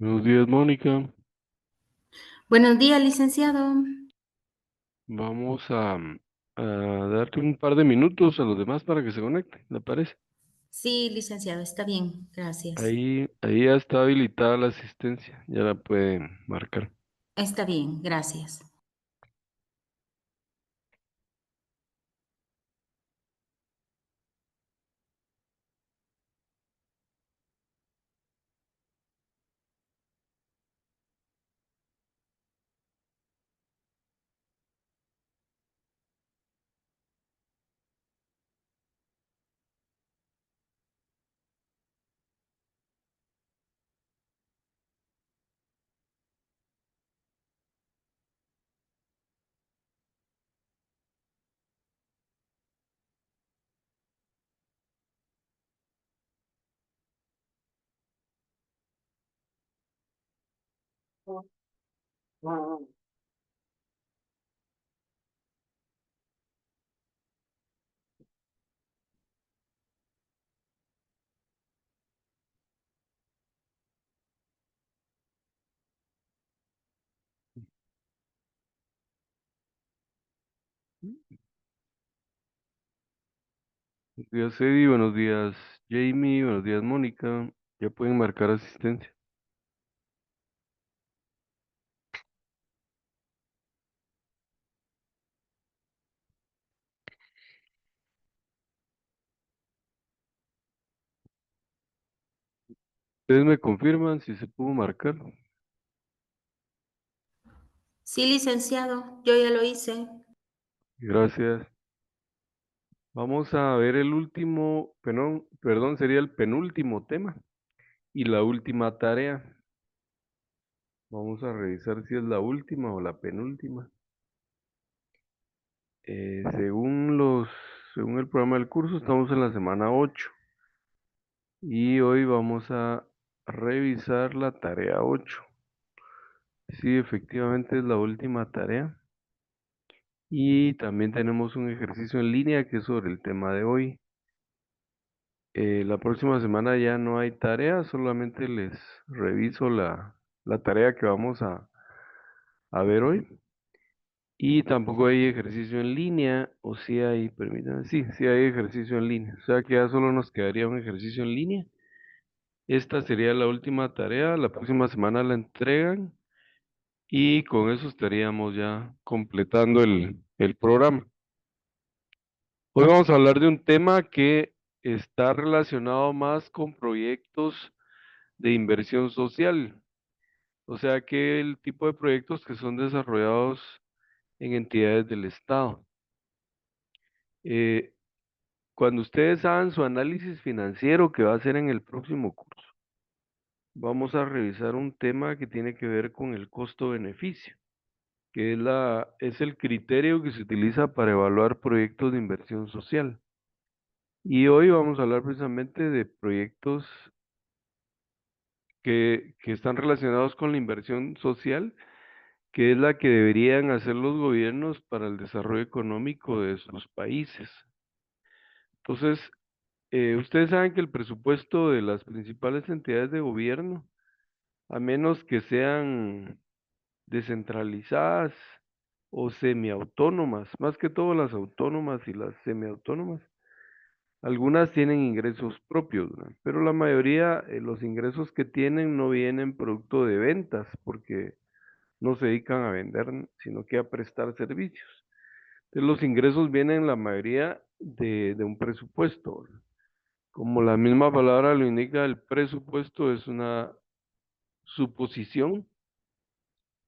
Buenos días, Mónica. Buenos días, licenciado. Vamos a darte un par de minutos a los demás para que se conecten, ¿le parece? Sí, licenciado, está bien, gracias. Ahí ya está habilitada la asistencia, ya la pueden marcar. Está bien, gracias. Buenos días, Eddie, buenos días, Jamie, buenos días, Mónica. Ya pueden marcar asistencia. Ustedes me confirman si se pudo marcar. Sí, licenciado, yo ya lo hice. Gracias. Vamos a ver el último, perdón, sería el penúltimo tema y la última tarea. Vamos a revisar si es la última o la penúltima. Según el programa del curso, estamos en la semana 8 y hoy vamos a revisar la tarea 8. Sí, efectivamente es la última tarea. Y también tenemos un ejercicio en línea que es sobre el tema de hoy. La próxima semana ya no hay tarea, solamente les reviso la tarea que vamos a ver hoy. Y tampoco hay ejercicio en línea, o si hay, permítanme, sí hay ejercicio en línea. O sea que ya solo nos quedaría un ejercicio en línea. Esta sería la última tarea, la próxima semana la entregan y con eso estaríamos ya completando el programa. Hoy vamos a hablar de un tema que está relacionado más con proyectos de inversión social, o sea que el tipo de proyectos que son desarrollados en entidades del Estado. Eh, Cuando ustedes hagan su análisis financiero que va a ser en el próximo curso, vamos a revisar un tema que tiene que ver con el costo-beneficio, que es el criterio que se utiliza para evaluar proyectos de inversión social. Y hoy vamos a hablar precisamente de proyectos que están relacionados con la inversión social, que es la que deberían hacer los gobiernos para el desarrollo económico de sus países. Entonces, ustedes saben que el presupuesto de las principales entidades de gobierno, a menos que sean descentralizadas o semiautónomas, más que todo las autónomas y las semiautónomas, algunas tienen ingresos propios, ¿verdad? Pero la mayoría, los ingresos que tienen no vienen producto de ventas, porque no se dedican a vender, sino que a prestar servicios. Entonces, los ingresos vienen la mayoría de un presupuesto, ¿verdad? Como la misma palabra lo indica, el presupuesto es una suposición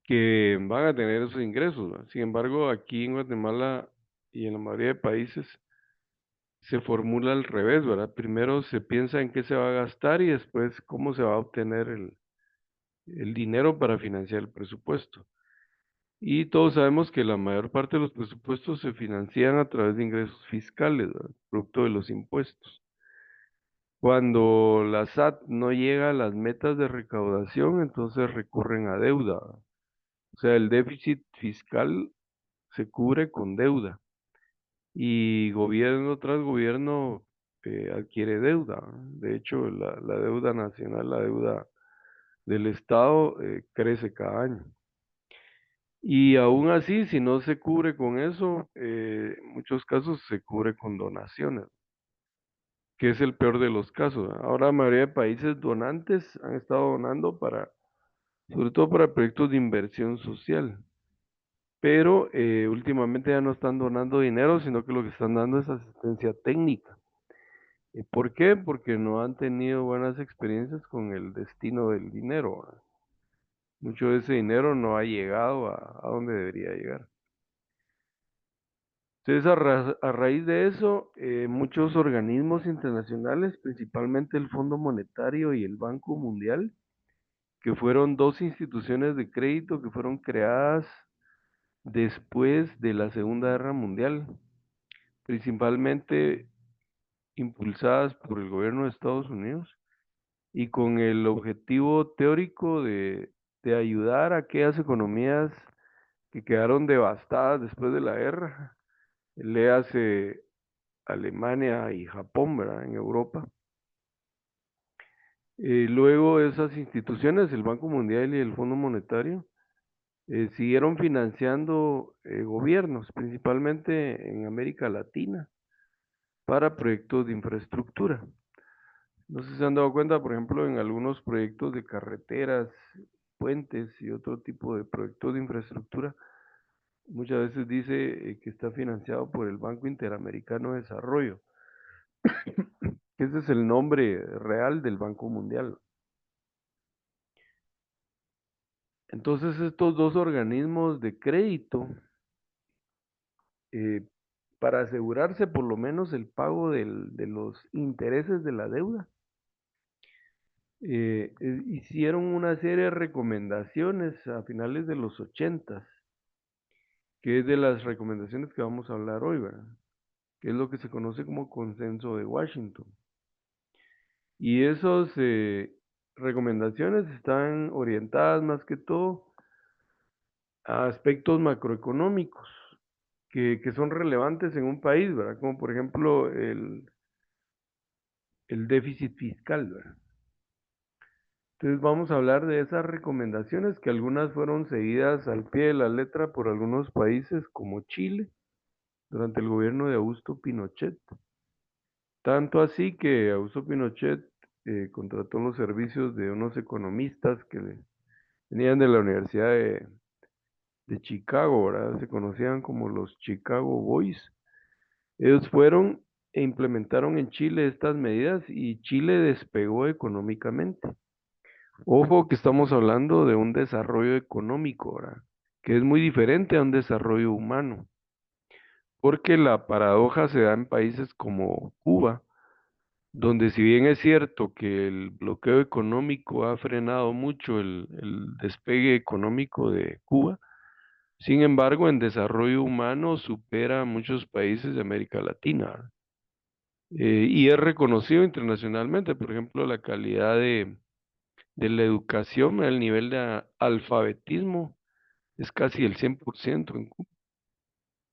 que van a tener esos ingresos, ¿verdad? Sin embargo, aquí en Guatemala y en la mayoría de países se formula al revés, ¿verdad? Primero se piensa en qué se va a gastar y después cómo se va a obtener el dinero para financiar el presupuesto. Y todos sabemos que la mayor parte de los presupuestos se financian a través de ingresos fiscales, ¿verdad? Producto de los impuestos. Cuando la SAT no llega a las metas de recaudación, entonces recurren a deuda, ¿verdad? O sea, el déficit fiscal se cubre con deuda y gobierno tras gobierno adquiere deuda, ¿verdad? De hecho, la deuda nacional, la deuda del Estado crece cada año. Y aún así, si no se cubre con eso, en muchos casos se cubre con donaciones, que es el peor de los casos. Ahora la mayoría de países donantes han estado donando sobre todo para proyectos de inversión social. Pero últimamente ya no están donando dinero, sino que lo que están dando es asistencia técnica. ¿Por qué? Porque no han tenido buenas experiencias con el destino del dinero, ¿verdad? Mucho de ese dinero no ha llegado a donde debería llegar. Entonces, a raíz de eso, muchos organismos internacionales, principalmente el Fondo Monetario y el Banco Mundial, que fueron dos instituciones de crédito que fueron creadas después de la Segunda Guerra Mundial, principalmente impulsadas por el gobierno de Estados Unidos y con el objetivo teórico de ayudar a aquellas economías que quedaron devastadas después de la guerra, léase Alemania y Japón, ¿verdad? En Europa. Luego esas instituciones, el Banco Mundial y el Fondo Monetario, siguieron financiando gobiernos, principalmente en América Latina, para proyectos de infraestructura. No sé si se han dado cuenta, por ejemplo, en algunos proyectos de carreteras, puentes y otro tipo de proyectos de infraestructura, muchas veces dice que está financiado por el Banco Interamericano de Desarrollo, que ese es el nombre real del Banco Mundial. Entonces, estos dos organismos de crédito, eh, para asegurarse por lo menos el pago de los intereses de la deuda, hicieron una serie de recomendaciones a finales de los 80, que es de las recomendaciones que vamos a hablar hoy, ¿verdad? Que es lo que se conoce como Consenso de Washington. Y esas recomendaciones están orientadas más que todo a aspectos macroeconómicos que son relevantes en un país, ¿verdad? Como por ejemplo el déficit fiscal, ¿verdad? Entonces vamos a hablar de esas recomendaciones que algunas fueron seguidas al pie de la letra por algunos países como Chile durante el gobierno de Augusto Pinochet. Tanto así que Augusto Pinochet contrató los servicios de unos economistas que venían de la Universidad de Chicago, ¿verdad? Se conocían como los Chicago Boys. Ellos fueron e implementaron en Chile estas medidas y Chile despegó económicamente. Ojo que estamos hablando de un desarrollo económico, ¿verdad? Que es muy diferente a un desarrollo humano, porque la paradoja se da en países como Cuba, donde si bien es cierto que el bloqueo económico ha frenado mucho el despegue económico de Cuba, sin embargo, en desarrollo humano supera a muchos países de América Latina, ¿verdad? Y es reconocido internacionalmente, por ejemplo, la calidad de la educación, el nivel de alfabetismo es casi el 100% en Cuba.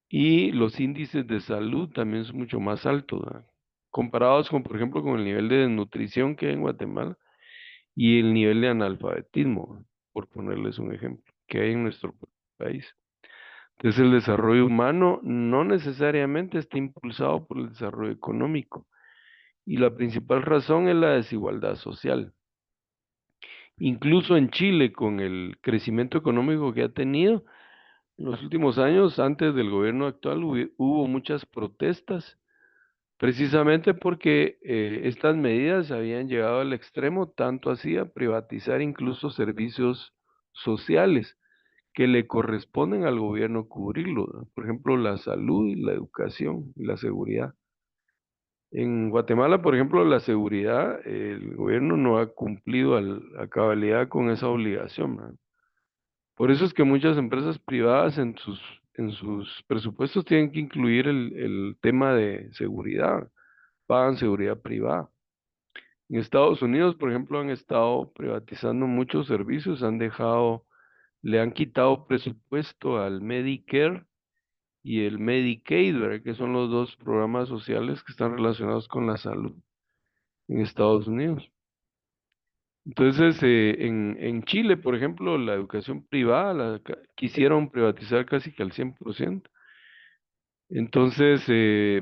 Y los índices de salud también son mucho más altos, ¿verdad? Comparados con, por ejemplo, con el nivel de desnutrición que hay en Guatemala y el nivel de analfabetismo, ¿verdad? Por ponerles un ejemplo, que hay en nuestro país. Entonces, el desarrollo humano no necesariamente está impulsado por el desarrollo económico. Y la principal razón es la desigualdad social. Incluso en Chile, con el crecimiento económico que ha tenido, en los últimos años, antes del gobierno actual, hubo muchas protestas, precisamente porque estas medidas habían llegado al extremo, tanto así a privatizar incluso servicios sociales que le corresponden al gobierno cubrirlo, ¿no? Por ejemplo, la salud, y la educación y la seguridad. En Guatemala, por ejemplo, la seguridad, el gobierno no ha cumplido a cabalidad con esa obligación, ¿verdad? Por eso es que muchas empresas privadas en sus presupuestos tienen que incluir el tema de seguridad, pagan seguridad privada. En Estados Unidos, por ejemplo, han estado privatizando muchos servicios, le han quitado presupuesto al Medicare y el Medicaid, ¿verdad? Que son los dos programas sociales que están relacionados con la salud en Estados Unidos. Entonces, en Chile, por ejemplo, la educación privada quisieron privatizar casi que al 100%. Entonces,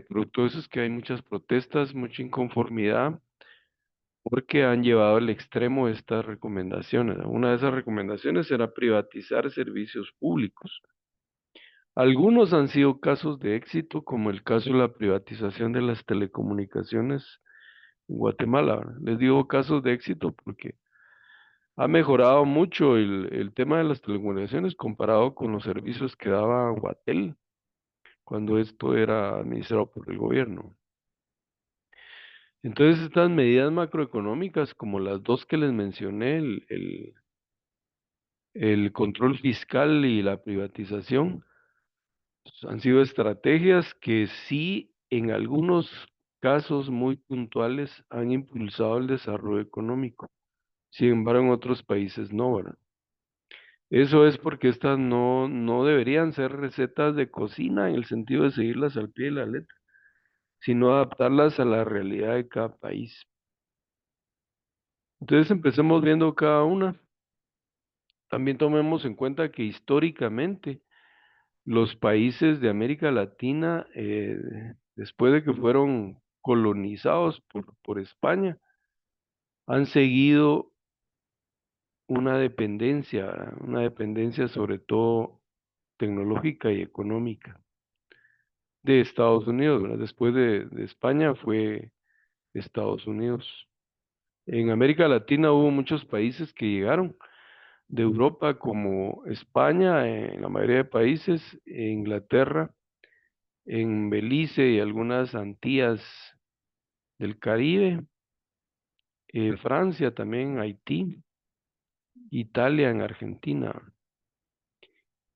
producto de eso es que hay muchas protestas, mucha inconformidad, porque han llevado al extremo estas recomendaciones. Una de esas recomendaciones era privatizar servicios públicos. Algunos han sido casos de éxito, como el caso de la privatización de las telecomunicaciones en Guatemala, ¿verdad? Les digo casos de éxito porque ha mejorado mucho el tema de las telecomunicaciones comparado con los servicios que daba Guatel cuando esto era administrado por el gobierno. Entonces, estas medidas macroeconómicas, como las dos que les mencioné, el control fiscal y la privatización, pues, han sido estrategias que sí, en algunos casos muy puntuales, han impulsado el desarrollo económico. Sin embargo, en otros países no, ¿verdad? Eso es porque estas no deberían ser recetas de cocina en el sentido de seguirlas al pie de la letra, sino adaptarlas a la realidad de cada país. Entonces empecemos viendo cada una. También tomemos en cuenta que históricamente los países de América Latina, después de que fueron colonizados por España, han seguido una dependencia sobre todo tecnológica y económica de Estados Unidos, ¿verdad? Después de España fue Estados Unidos. En América Latina hubo muchos países que llegaron de Europa, como España, en la mayoría de países, e Inglaterra, en Belice y algunas Antillas del Caribe, Francia también, Haití, Italia en Argentina.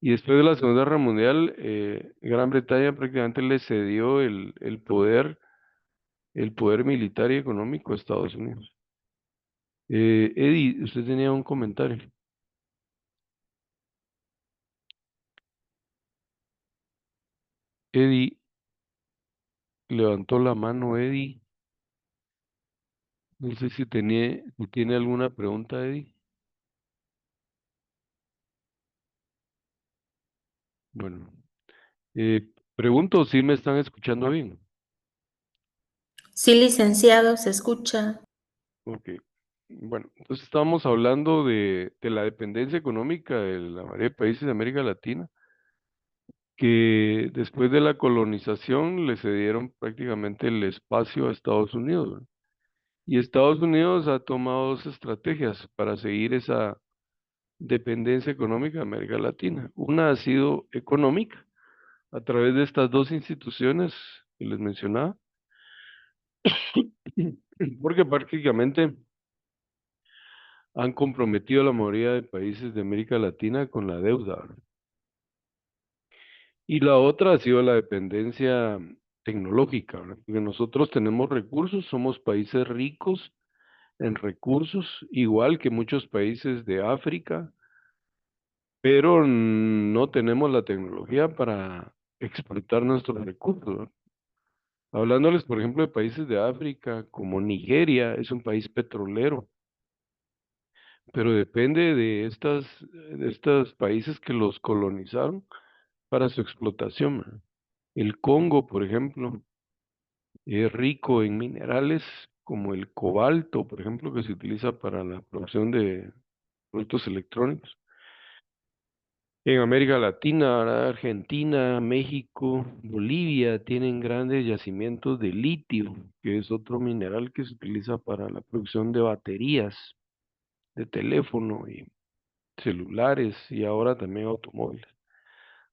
Y después de la Segunda Guerra Mundial, Gran Bretaña prácticamente le cedió el poder militar y económico a Estados Unidos. Eddie, usted tenía un comentario. Eddie levantó la mano, Eddie. No sé si tiene alguna pregunta, Eddie. Bueno, pregunto si me están escuchando bien. Sí, licenciado, se escucha. Ok. Bueno, entonces estábamos hablando de la dependencia económica de la mayoría de países de América Latina, que después de la colonización le cedieron prácticamente el espacio a Estados Unidos, ¿verdad? Y Estados Unidos ha tomado dos estrategias para seguir esa dependencia económica de América Latina. Una ha sido económica, a través de estas dos instituciones que les mencionaba, porque prácticamente han comprometido a la mayoría de países de América Latina con la deuda, ¿verdad? Y la otra ha sido la dependencia tecnológica, ¿verdad? Porque nosotros tenemos recursos, somos países ricos en recursos, igual que muchos países de África, pero no tenemos la tecnología para explotar nuestros recursos, ¿verdad? Hablándoles, por ejemplo, de países de África, como Nigeria, es un país petrolero, pero depende de estos países que los colonizaron para su explotación, ¿verdad? El Congo, por ejemplo, es rico en minerales como el cobalto, por ejemplo, que se utiliza para la producción de productos electrónicos. En América Latina, ¿verdad? Argentina, México, Bolivia tienen grandes yacimientos de litio, que es otro mineral que se utiliza para la producción de baterías de teléfono y celulares y ahora también automóviles.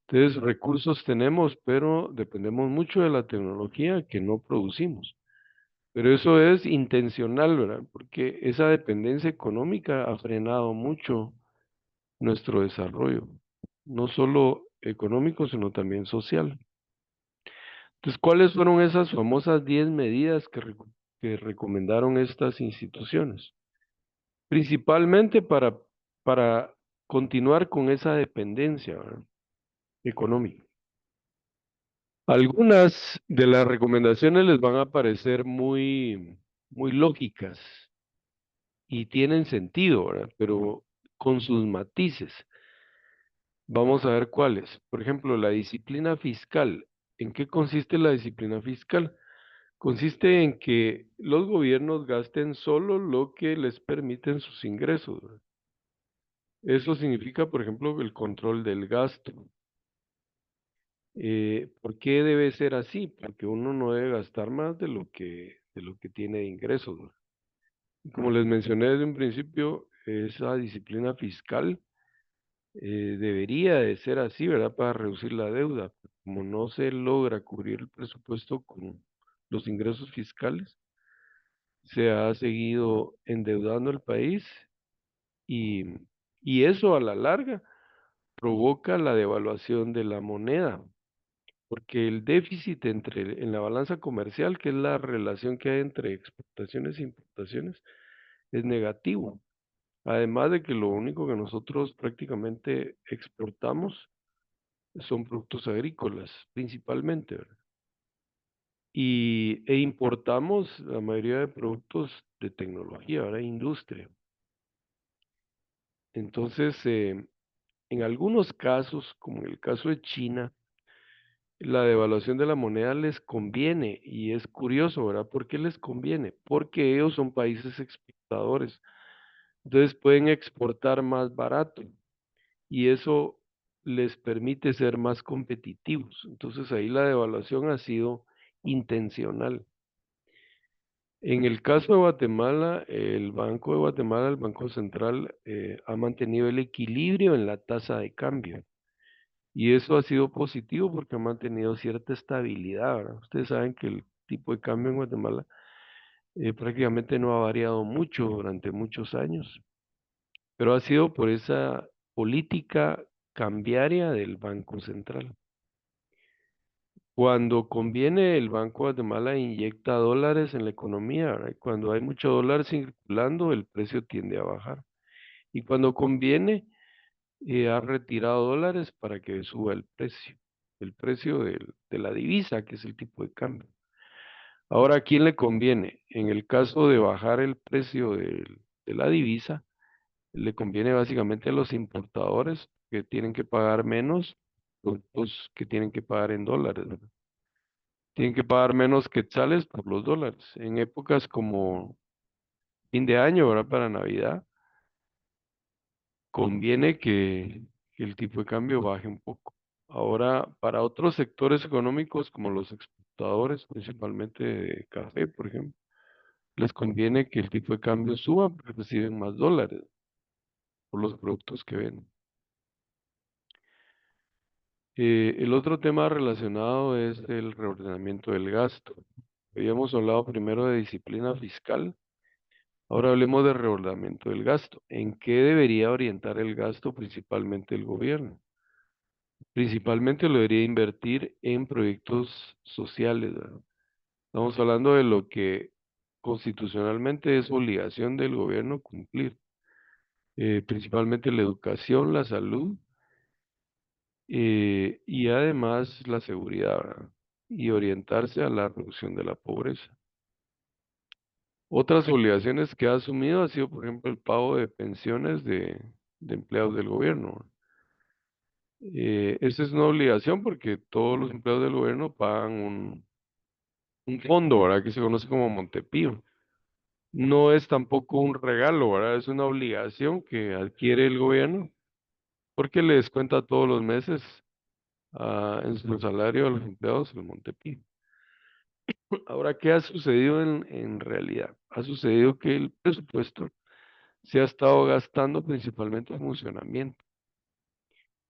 Entonces, recursos tenemos, pero dependemos mucho de la tecnología que no producimos. Pero eso es intencional, ¿verdad? Porque esa dependencia económica ha frenado mucho nuestro desarrollo, no solo económico, sino también social. Entonces, ¿cuáles fueron esas famosas 10 medidas que recomendaron estas instituciones? Principalmente para continuar con esa dependencia, ¿verdad? Económica. Algunas de las recomendaciones les van a parecer muy lógicas y tienen sentido, ¿verdad? Pero con sus matices. Vamos a ver cuáles. Por ejemplo, la disciplina fiscal. ¿En qué consiste la disciplina fiscal? Consiste en que los gobiernos gasten solo lo que les permiten sus ingresos, ¿verdad? Eso significa, por ejemplo, el control del gasto. ¿Por qué debe ser así? Porque uno no debe gastar más de lo que tiene de ingresos, ¿verdad? Y como les mencioné desde un principio, esa disciplina fiscal debería de ser así, ¿verdad? Para reducir la deuda. Como no se logra cubrir el presupuesto con los ingresos fiscales, se ha seguido endeudando el país y, y eso a la larga provoca la devaluación de la moneda, porque el déficit en la balanza comercial, que es la relación que hay entre exportaciones e importaciones, es negativo. Además de que lo único que nosotros prácticamente exportamos son productos agrícolas, principalmente, ¿verdad? E importamos la mayoría de productos de tecnología, ¿verdad? Industria. Entonces, en algunos casos, como en el caso de China, la devaluación de la moneda les conviene y es curioso, ¿verdad? ¿Por qué les conviene? Porque ellos son países exportadores, entonces pueden exportar más barato y eso les permite ser más competitivos. Entonces ahí la devaluación ha sido intencional. En el caso de Guatemala, el Banco de Guatemala, el Banco Central, ha mantenido el equilibrio en la tasa de cambio. Y eso ha sido positivo porque ha mantenido cierta estabilidad, ¿verdad? Ustedes saben que el tipo de cambio en Guatemala prácticamente no ha variado mucho durante muchos años, pero ha sido por esa política cambiaria del Banco Central. Cuando conviene, el Banco de Guatemala inyecta dólares en la economía, ¿verdad? Y cuando hay mucho dólar circulando, el precio tiende a bajar. Y cuando conviene, ha retirado dólares para que suba el precio de la divisa, que es el tipo de cambio. Ahora, ¿a quién le conviene? En el caso de bajar el precio de la divisa, le conviene básicamente a los importadores que tienen que pagar menos, productos que tienen que pagar en dólares, ¿verdad? Tienen que pagar menos quetzales por los dólares. En épocas como fin de año, ¿verdad? Para Navidad, conviene que el tipo de cambio baje un poco. Ahora, para otros sectores económicos como los exportadores, principalmente de café, por ejemplo, les conviene que el tipo de cambio suba porque reciben más dólares por los productos que venden. El otro tema relacionado es el reordenamiento del gasto. Habíamos hablado primero de disciplina fiscal. Ahora hablemos de reordenamiento del gasto. ¿En qué debería orientar el gasto principalmente el gobierno? Principalmente lo debería invertir en proyectos sociales, ¿verdad? Estamos hablando de lo que constitucionalmente es obligación del gobierno cumplir, principalmente la educación, la salud y además la seguridad, ¿verdad? Y orientarse a la reducción de la pobreza. Otras obligaciones que ha asumido ha sido, por ejemplo, el pago de pensiones de empleados del gobierno. Esa es una obligación porque todos los empleados del gobierno pagan un fondo, ¿verdad? Que se conoce como Montepío. No es tampoco un regalo, ¿verdad? Es una obligación que adquiere el gobierno porque le descuenta todos los meses en su salario a los empleados el Montepío. Ahora, ¿qué ha sucedido en realidad? Ha sucedido que el presupuesto se ha estado gastando principalmente en funcionamiento.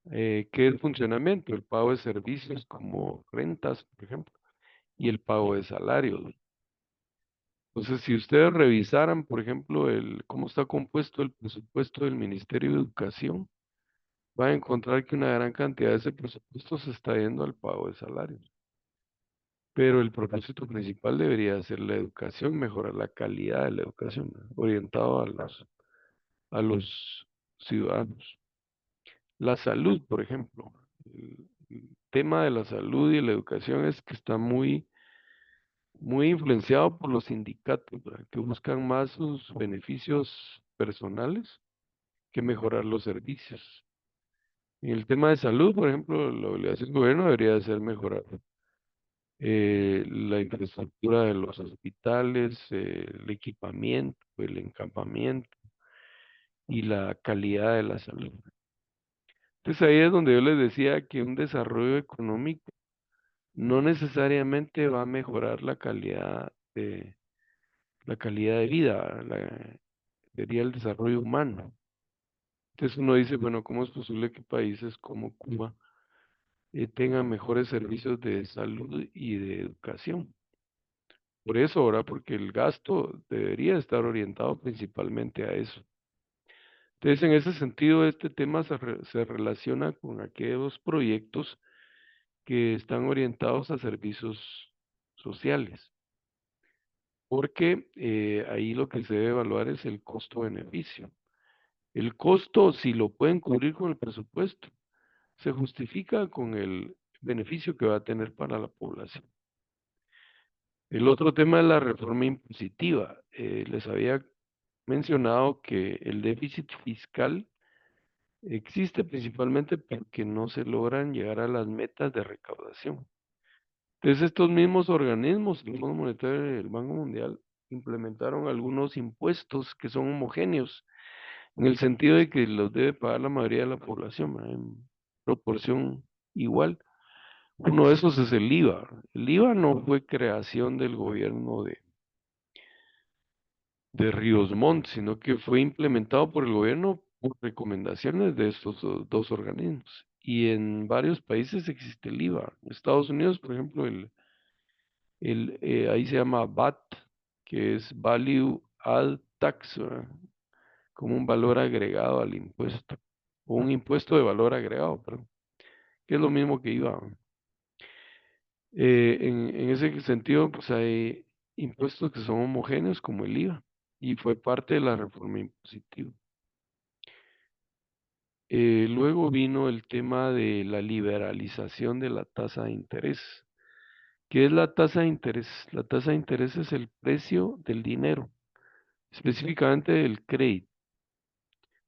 ¿Qué es funcionamiento? El pago de servicios como rentas, por ejemplo, y el pago de salarios. Entonces, si ustedes revisaran, por ejemplo, cómo está compuesto el presupuesto del Ministerio de Educación, van a encontrar que una gran cantidad de ese presupuesto se está yendo al pago de salarios. Pero el propósito principal debería ser la educación, mejorar la calidad de la educación, ¿no? Orientado a los ciudadanos. La salud, por ejemplo. El tema de la salud y la educación es que está muy muy influenciado por los sindicatos, ¿verdad? Que buscan más sus beneficios personales que mejorar los servicios. En el tema de salud, por ejemplo, la obligación del gobierno debería de ser mejorar la infraestructura de los hospitales, el equipamiento, el encampamiento y la calidad de la salud. Entonces ahí es donde yo les decía que un desarrollo económico no necesariamente va a mejorar la calidad de vida, sería el desarrollo humano. Entonces uno dice, bueno, ¿cómo es posible que países como Cuba tengan mejores servicios de salud y de educación? Por eso, ahora, porque el gasto debería estar orientado principalmente a eso. Entonces, en ese sentido, este tema se relaciona con aquellos proyectos que están orientados a servicios sociales, porque ahí lo que se debe evaluar es el costo-beneficio. El costo, si lo pueden cubrir con el presupuesto, se justifica con el beneficio que va a tener para la población. El otro tema es la reforma impositiva. Les había mencionado que el déficit fiscal existe principalmente porque no se logran llegar a las metas de recaudación. Entonces, estos mismos organismos, el Fondo Monetario y el Banco Mundial, implementaron algunos impuestos que son homogéneos, en el sentido de que los debe pagar la mayoría de la población, ¿verdad? En proporción igual. Uno de esos es el IVA. El IVA no fue creación del gobierno de Ríos Montt, sino que fue implementado por el gobierno por recomendaciones de estos dos organismos. Y en varios países existe el IVA. En Estados Unidos, por ejemplo, ahí se llama VAT, que es Value Add Tax, ¿verdad? Como un valor agregado al impuesto, o un impuesto de valor agregado, perdón, que es lo mismo que IVA. En ese sentido, pues hay impuestos que son homogéneos como el IVA, y fue parte de la reforma impositiva. Luego vino el tema de la liberalización de la tasa de interés. ¿Qué es la tasa de interés? La tasa de interés es el precio del dinero, específicamente del crédito.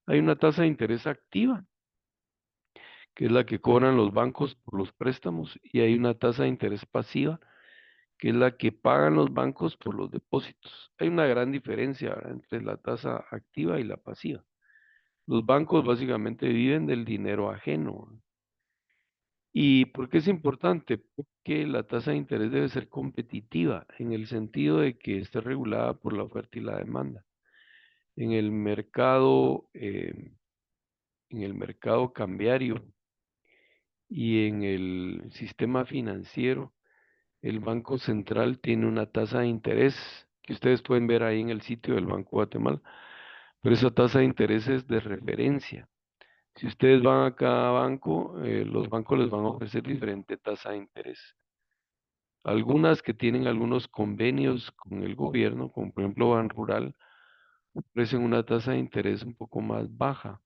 Hay una tasa de interés activa, que es la que cobran los bancos por los préstamos, y hay una tasa de interés pasiva, que es la que pagan los bancos por los depósitos. Hay una gran diferencia, ¿verdad?, entre la tasa activa y la pasiva. Los bancos básicamente viven del dinero ajeno. ¿Y por qué es importante? Porque la tasa de interés debe ser competitiva en el sentido de que esté regulada por la oferta y la demanda. En el mercado cambiario y en el sistema financiero, el Banco Central tiene una tasa de interés que ustedes pueden ver ahí en el sitio del Banco de Guatemala, pero esa tasa de interés es de referencia. Si ustedes van a cada banco, los bancos les van a ofrecer diferente tasa de interés. Algunas que tienen algunos convenios con el gobierno, como por ejemplo Ban Rural, ofrecen una tasa de interés un poco más baja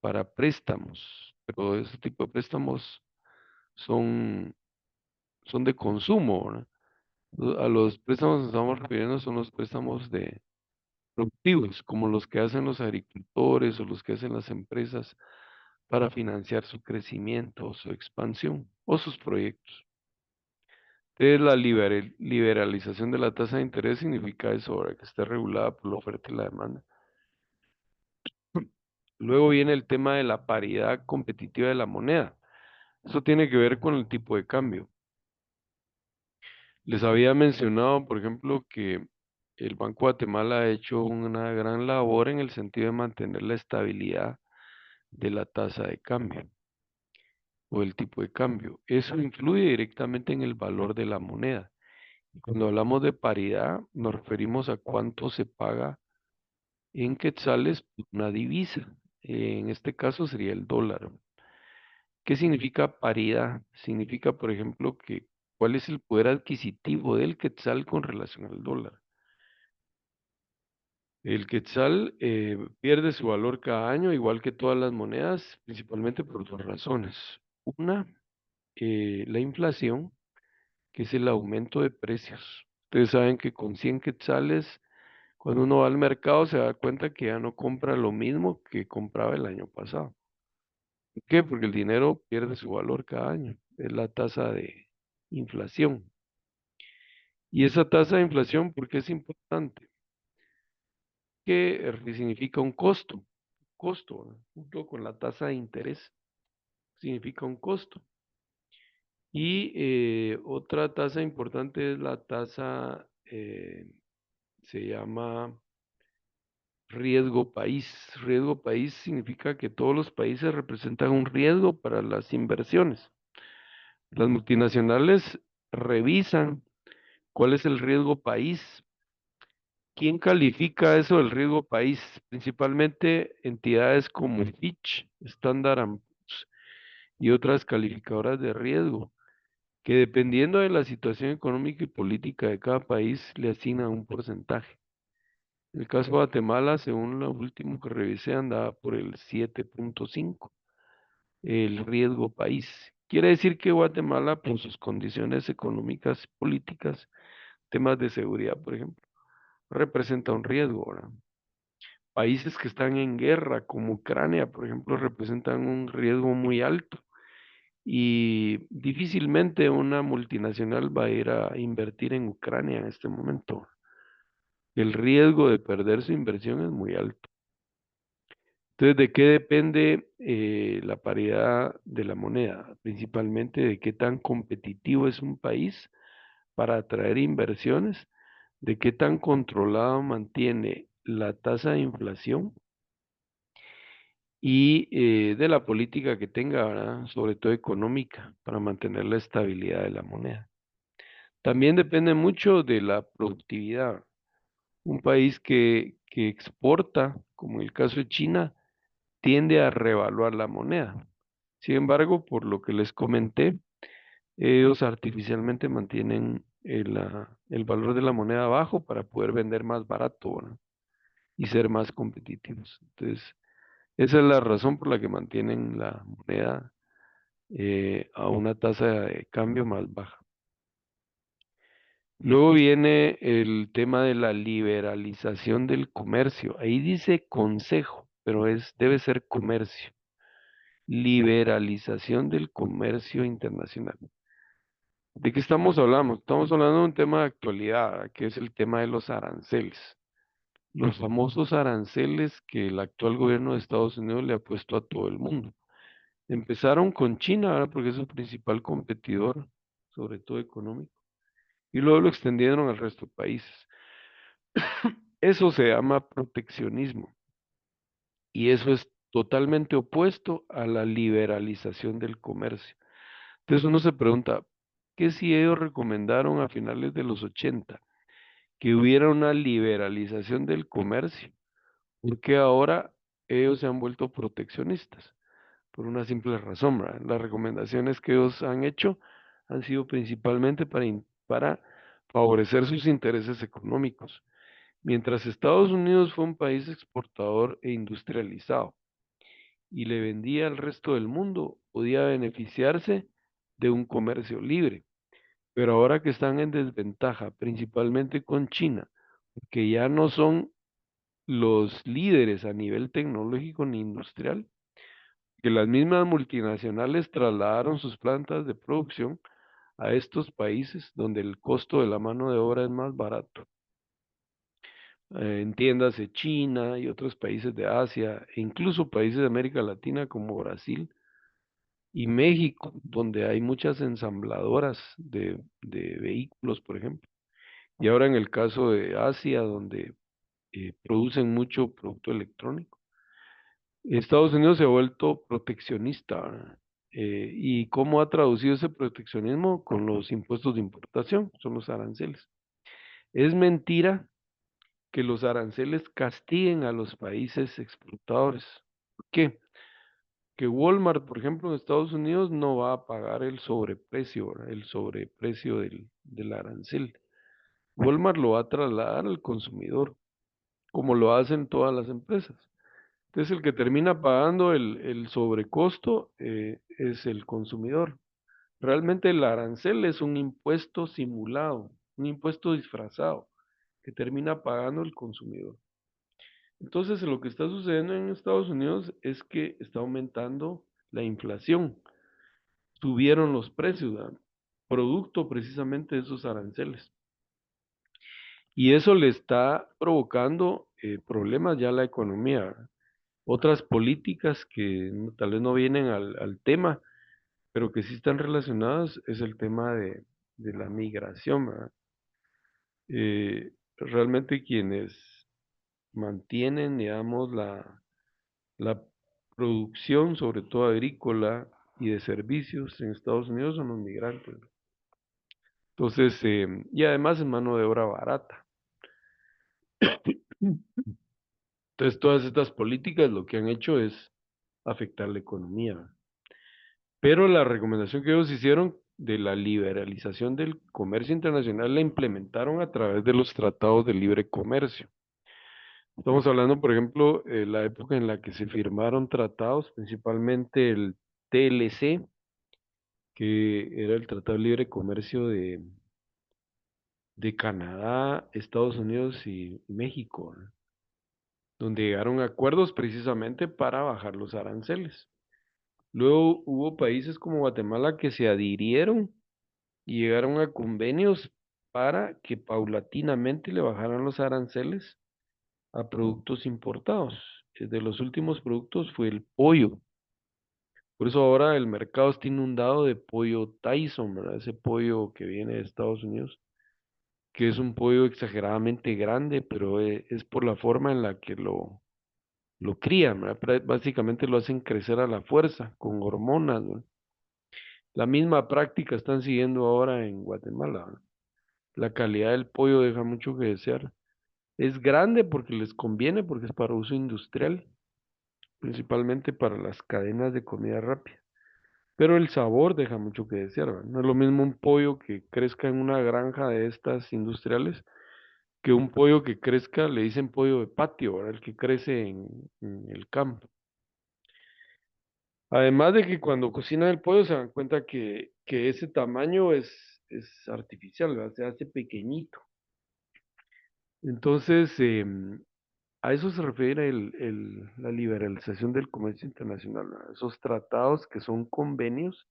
para préstamos, pero ese tipo de préstamos son, son de consumo, ¿verdad? A los préstamos que nos estamos refiriendo son los préstamos productivos, como los que hacen los agricultores o los que hacen las empresas para financiar su crecimiento o su expansión o sus proyectos. Entonces, la liberalización de la tasa de interés significa eso, ahora que esté regulada por la oferta y la demanda. Luego viene el tema de la paridad competitiva de la moneda. Eso tiene que ver con el tipo de cambio. Les había mencionado, por ejemplo, que el Banco de Guatemala ha hecho una gran labor en el sentido de mantener la estabilidad de la tasa de cambio o el tipo de cambio. Eso influye directamente en el valor de la moneda. Y cuando hablamos de paridad, nos referimos a cuánto se paga en quetzales por una divisa. En este caso sería el dólar. ¿Qué significa paridad? Significa, por ejemplo, que cuál es el poder adquisitivo del quetzal con relación al dólar. El quetzal pierde su valor cada año, igual que todas las monedas, principalmente por dos razones. Una, la inflación, que es el aumento de precios. Ustedes saben que con 100 quetzales, cuando uno va al mercado se da cuenta que ya no compra lo mismo que compraba el año pasado. ¿Por qué? Porque el dinero pierde su valor cada año. Es la tasa de inflación. Y esa tasa de inflación, ¿por qué es importante? Que significa un costo. Costo, ¿verdad? Junto con la tasa de interés, significa un costo. Y otra tasa importante es la tasa, se llama riesgo país. Riesgo país significa que todos los países representan un riesgo para las inversiones. Las multinacionales revisan cuál es el riesgo país. ¿Quién califica eso del riesgo país? Principalmente entidades como Fitch, Standard & Poor's y otras calificadoras de riesgo, que dependiendo de la situación económica y política de cada país, le asignan un porcentaje. En el caso de Guatemala, según lo último que revisé, andaba por el 7.5, el riesgo país. Quiere decir que Guatemala, por sus condiciones económicas, políticas, temas de seguridad, por ejemplo, representa un riesgo, ¿verdad? Países que están en guerra, como Ucrania, por ejemplo, representan un riesgo muy alto y difícilmente una multinacional va a ir a invertir en Ucrania en este momento. El riesgo de perder su inversión es muy alto. Entonces, ¿de qué depende la paridad de la moneda? Principalmente de qué tan competitivo es un país para atraer inversiones, de qué tan controlado mantiene la tasa de inflación y de la política que tenga, ¿verdad? Sobre todo económica, para mantener la estabilidad de la moneda. También depende mucho de la productividad. Un país que exporta, como en el caso de China, tiende a revaluar la moneda. Sin embargo, por lo que les comenté, ellos artificialmente mantienen el valor de la moneda bajo para poder vender más barato, ¿verdad? Y ser más competitivos. Entonces, esa es la razón por la que mantienen la moneda a una tasa de cambio más baja. Luego viene el tema de la liberalización del comercio. Ahí dice consejo, pero debe ser comercio. Liberalización del comercio internacional. ¿De qué estamos hablando? Estamos hablando de un tema de actualidad, que es el tema de los aranceles. Los famosos aranceles que el actual gobierno de Estados Unidos le ha puesto a todo el mundo. Empezaron con China, ¿verdad? Porque es su principal competidor, sobre todo económico, y luego lo extendieron al resto de países. Eso se llama proteccionismo y eso es totalmente opuesto a la liberalización del comercio. Entonces uno se pregunta, ¿qué si ellos recomendaron a finales de los 80 que hubiera una liberalización del comercio? ¿Por qué ahora ellos se han vuelto proteccionistas? Por una simple razón, ¿verdad? Las recomendaciones que ellos han hecho han sido principalmente para favorecer sus intereses económicos. Mientras Estados Unidos fue un país exportador e industrializado y le vendía al resto del mundo, podía beneficiarse de un comercio libre. Pero ahora que están en desventaja, principalmente con China, que ya no son los líderes a nivel tecnológico ni industrial, que las mismas multinacionales trasladaron sus plantas de producción a estos países donde el costo de la mano de obra es más barato. Entiéndase China y otros países de Asia, e incluso países de América Latina como Brasil y México, donde hay muchas ensambladoras de vehículos, por ejemplo. Y ahora en el caso de Asia, donde producen mucho producto electrónico. Estados Unidos se ha vuelto proteccionista, ¿verdad? ¿Y cómo ha traducido ese proteccionismo? Con los impuestos de importación, son los aranceles. Es mentira que los aranceles castiguen a los países exportadores. ¿Por qué? Que Walmart, por ejemplo, en Estados Unidos no va a pagar el sobreprecio, ¿verdad? El sobreprecio del arancel. Walmart lo va a trasladar al consumidor, como lo hacen todas las empresas. Entonces el que termina pagando el sobrecosto es el consumidor. Realmente el arancel es un impuesto simulado. un impuesto disfrazado que termina pagando el consumidor. Entonces, lo que está sucediendo en Estados Unidos es que está aumentando la inflación, subieron los precios, ¿verdad? Producto precisamente de esos aranceles. Y eso le está provocando problemas ya a la economía, ¿verdad? Otras políticas que tal vez no vienen al tema, pero que sí están relacionadas, es el tema de la migración, ¿verdad? Realmente quienes mantienen, digamos, la producción, sobre todo agrícola y de servicios en Estados Unidos son los migrantes. Entonces, y además es mano de obra barata. Entonces, todas estas políticas lo que han hecho es afectar la economía. Pero la recomendación que ellos hicieron de la liberalización del comercio internacional la implementaron a través de los tratados de libre comercio. Estamos hablando, por ejemplo, la época en la que se firmaron tratados, principalmente el TLC, que era el Tratado de Libre Comercio de Canadá, Estados Unidos y México, ¿no? Donde llegaron a acuerdos precisamente para bajar los aranceles. Luego hubo países como Guatemala que se adhirieron y llegaron a convenios para que paulatinamente le bajaran los aranceles a productos importados. De los últimos productos fue el pollo. Por eso ahora el mercado está inundado de pollo Tyson, ¿verdad? Ese pollo que viene de Estados Unidos, que es un pollo exageradamente grande, pero es por la forma en la que lo crían, ¿verdad? Básicamente lo hacen crecer a la fuerza, con hormonas, ¿verdad? La misma práctica están siguiendo ahora en Guatemala, ¿verdad? La calidad del pollo deja mucho que desear. Es grande porque les conviene, porque es para uso industrial, principalmente para las cadenas de comida rápida. Pero el sabor deja mucho que desear, ¿verdad? No es lo mismo un pollo que crezca en una granja de estas industriales que un pollo que crezca, le dicen pollo de patio, ¿verdad? El que crece en el campo. Además de que cuando cocinan el pollo se dan cuenta que ese tamaño es artificial, ¿verdad? Se hace pequeñito. Entonces, a eso se refiere la liberalización del comercio internacional, ¿verdad? Esos tratados que son convenios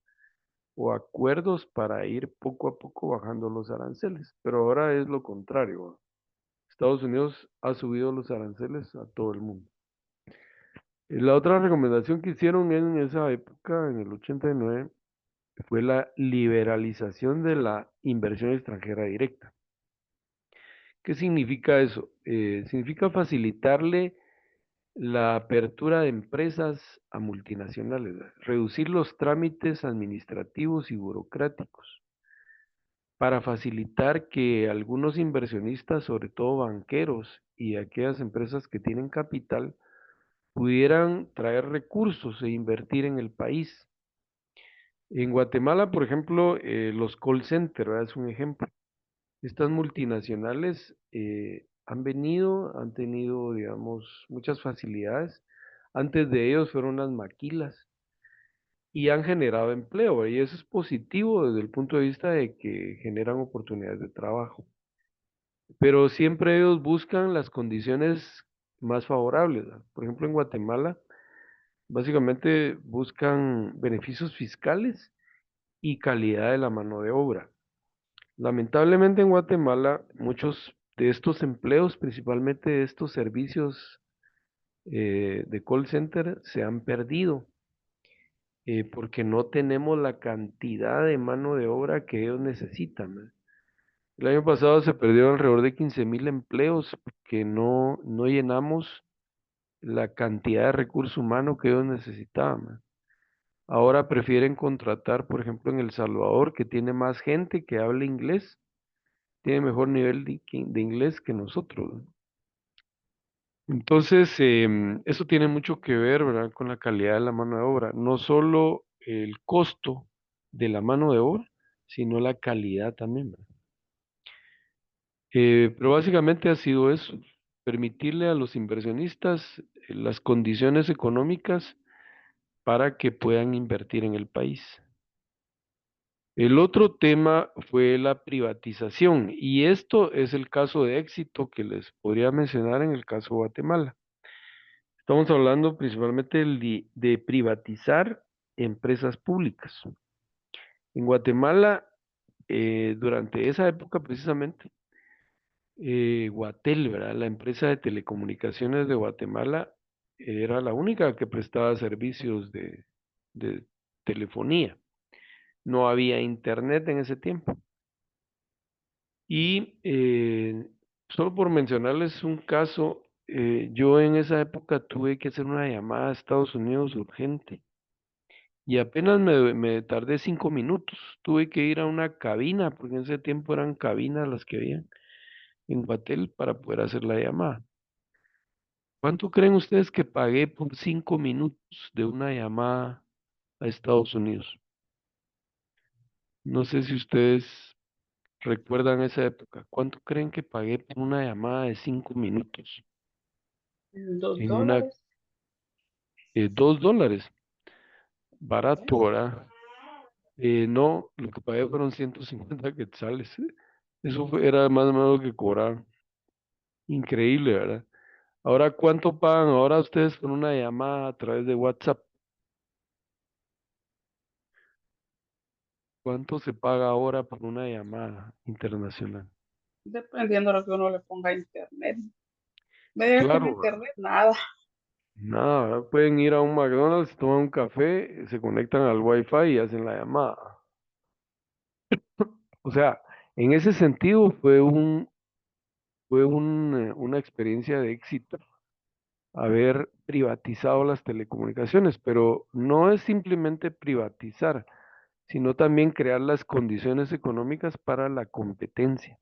o acuerdos para ir poco a poco bajando los aranceles. Pero ahora es lo contrario, ¿verdad? Estados Unidos ha subido los aranceles a todo el mundo. La otra recomendación que hicieron en esa época, en el 89, fue la liberalización de la inversión extranjera directa. ¿Qué significa eso? Significa facilitarle la apertura de empresas a multinacionales, ¿verdad? Reducir los trámites administrativos y burocráticos para facilitar que algunos inversionistas, sobre todo banqueros y aquellas empresas que tienen capital, pudieran traer recursos e invertir en el país. En Guatemala, por ejemplo, los call centers, ¿verdad? Es un ejemplo. Estas multinacionales han venido, han tenido, digamos, muchas facilidades. Antes de ellos fueron las maquilas y han generado empleo, ¿verdad? Y eso es positivo desde el punto de vista de que generan oportunidades de trabajo. Pero siempre ellos buscan las condiciones más favorables, ¿verdad? Por ejemplo, en Guatemala, básicamente buscan beneficios fiscales y calidad de la mano de obra. Lamentablemente en Guatemala muchos de estos empleos, principalmente de estos servicios de call center, se han perdido porque no tenemos la cantidad de mano de obra que ellos necesitan, ¿verdad? El año pasado se perdieron alrededor de 15,000 empleos que no llenamos la cantidad de recurso humano que ellos necesitaban, ¿verdad? Ahora prefieren contratar, por ejemplo, en El Salvador, que tiene más gente que habla inglés, tiene mejor nivel de inglés que nosotros, ¿no? Entonces, eso tiene mucho que ver, ¿verdad?, con la calidad de la mano de obra. No solo el costo de la mano de obra, sino la calidad también, ¿verdad? Pero básicamente ha sido eso, permitirle a los inversionistas las condiciones económicas para que puedan invertir en el país. El otro tema fue la privatización y esto es el caso de éxito que les podría mencionar en el caso de Guatemala. Estamos hablando principalmente de privatizar empresas públicas. En Guatemala, durante esa época precisamente, Guatel, ¿verdad? La empresa de telecomunicaciones de Guatemala era la única que prestaba servicios de telefonía. No había internet en ese tiempo. Y solo por mencionarles un caso, yo en esa época tuve que hacer una llamada a Estados Unidos urgente y apenas me tardé 5 minutos. Tuve que ir a una cabina, porque en ese tiempo eran cabinas las que había en Guatel para poder hacer la llamada. ¿Cuánto creen ustedes que pagué por 5 minutos de una llamada a Estados Unidos? No sé si ustedes recuerdan esa época. ¿Cuánto creen que pagué por una llamada de 5 minutos? Dos En una, dólares. $2. Barato, ¿Ves? ¿verdad? No, lo que pagué fueron 150 quetzales. Eso era más o menos lo que cobraron. Increíble, ¿verdad? Ahora, ¿cuánto pagan ahora ustedes por una llamada a través de WhatsApp? ¿Cuánto se paga ahora por una llamada internacional? Dependiendo de lo que uno le ponga a internet. Medio que en Claro, ¿verdad? internet, nada. Nada, ¿verdad? Pueden ir a un McDonald's, toman un café, se conectan al Wi-Fi y hacen la llamada. O sea, en ese sentido una experiencia de éxito haber privatizado las telecomunicaciones, pero no es simplemente privatizar, sino también crear las condiciones económicas para la competencia.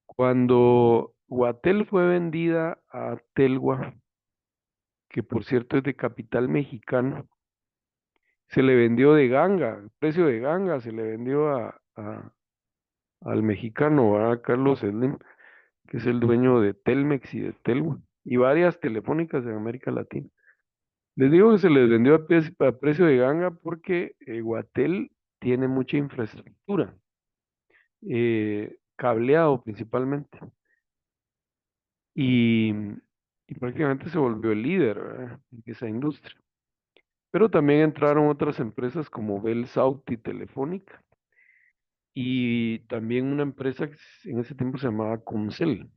Cuando Guatel fue vendida a Telgua, que por cierto es de capital mexicano, se le vendió de ganga, el precio de ganga se le vendió al mexicano, a Carlos Slim, que es el dueño de Telmex y de Telgua, y varias telefónicas en América Latina. Les digo que se les vendió a precio de ganga porque Guatel tiene mucha infraestructura, cableado principalmente, y, y prácticamente se volvió el líder, ¿verdad? En esa industria. Pero también entraron otras empresas como Bell South y Telefónica, y también una empresa que en ese tiempo se llamaba Comcel.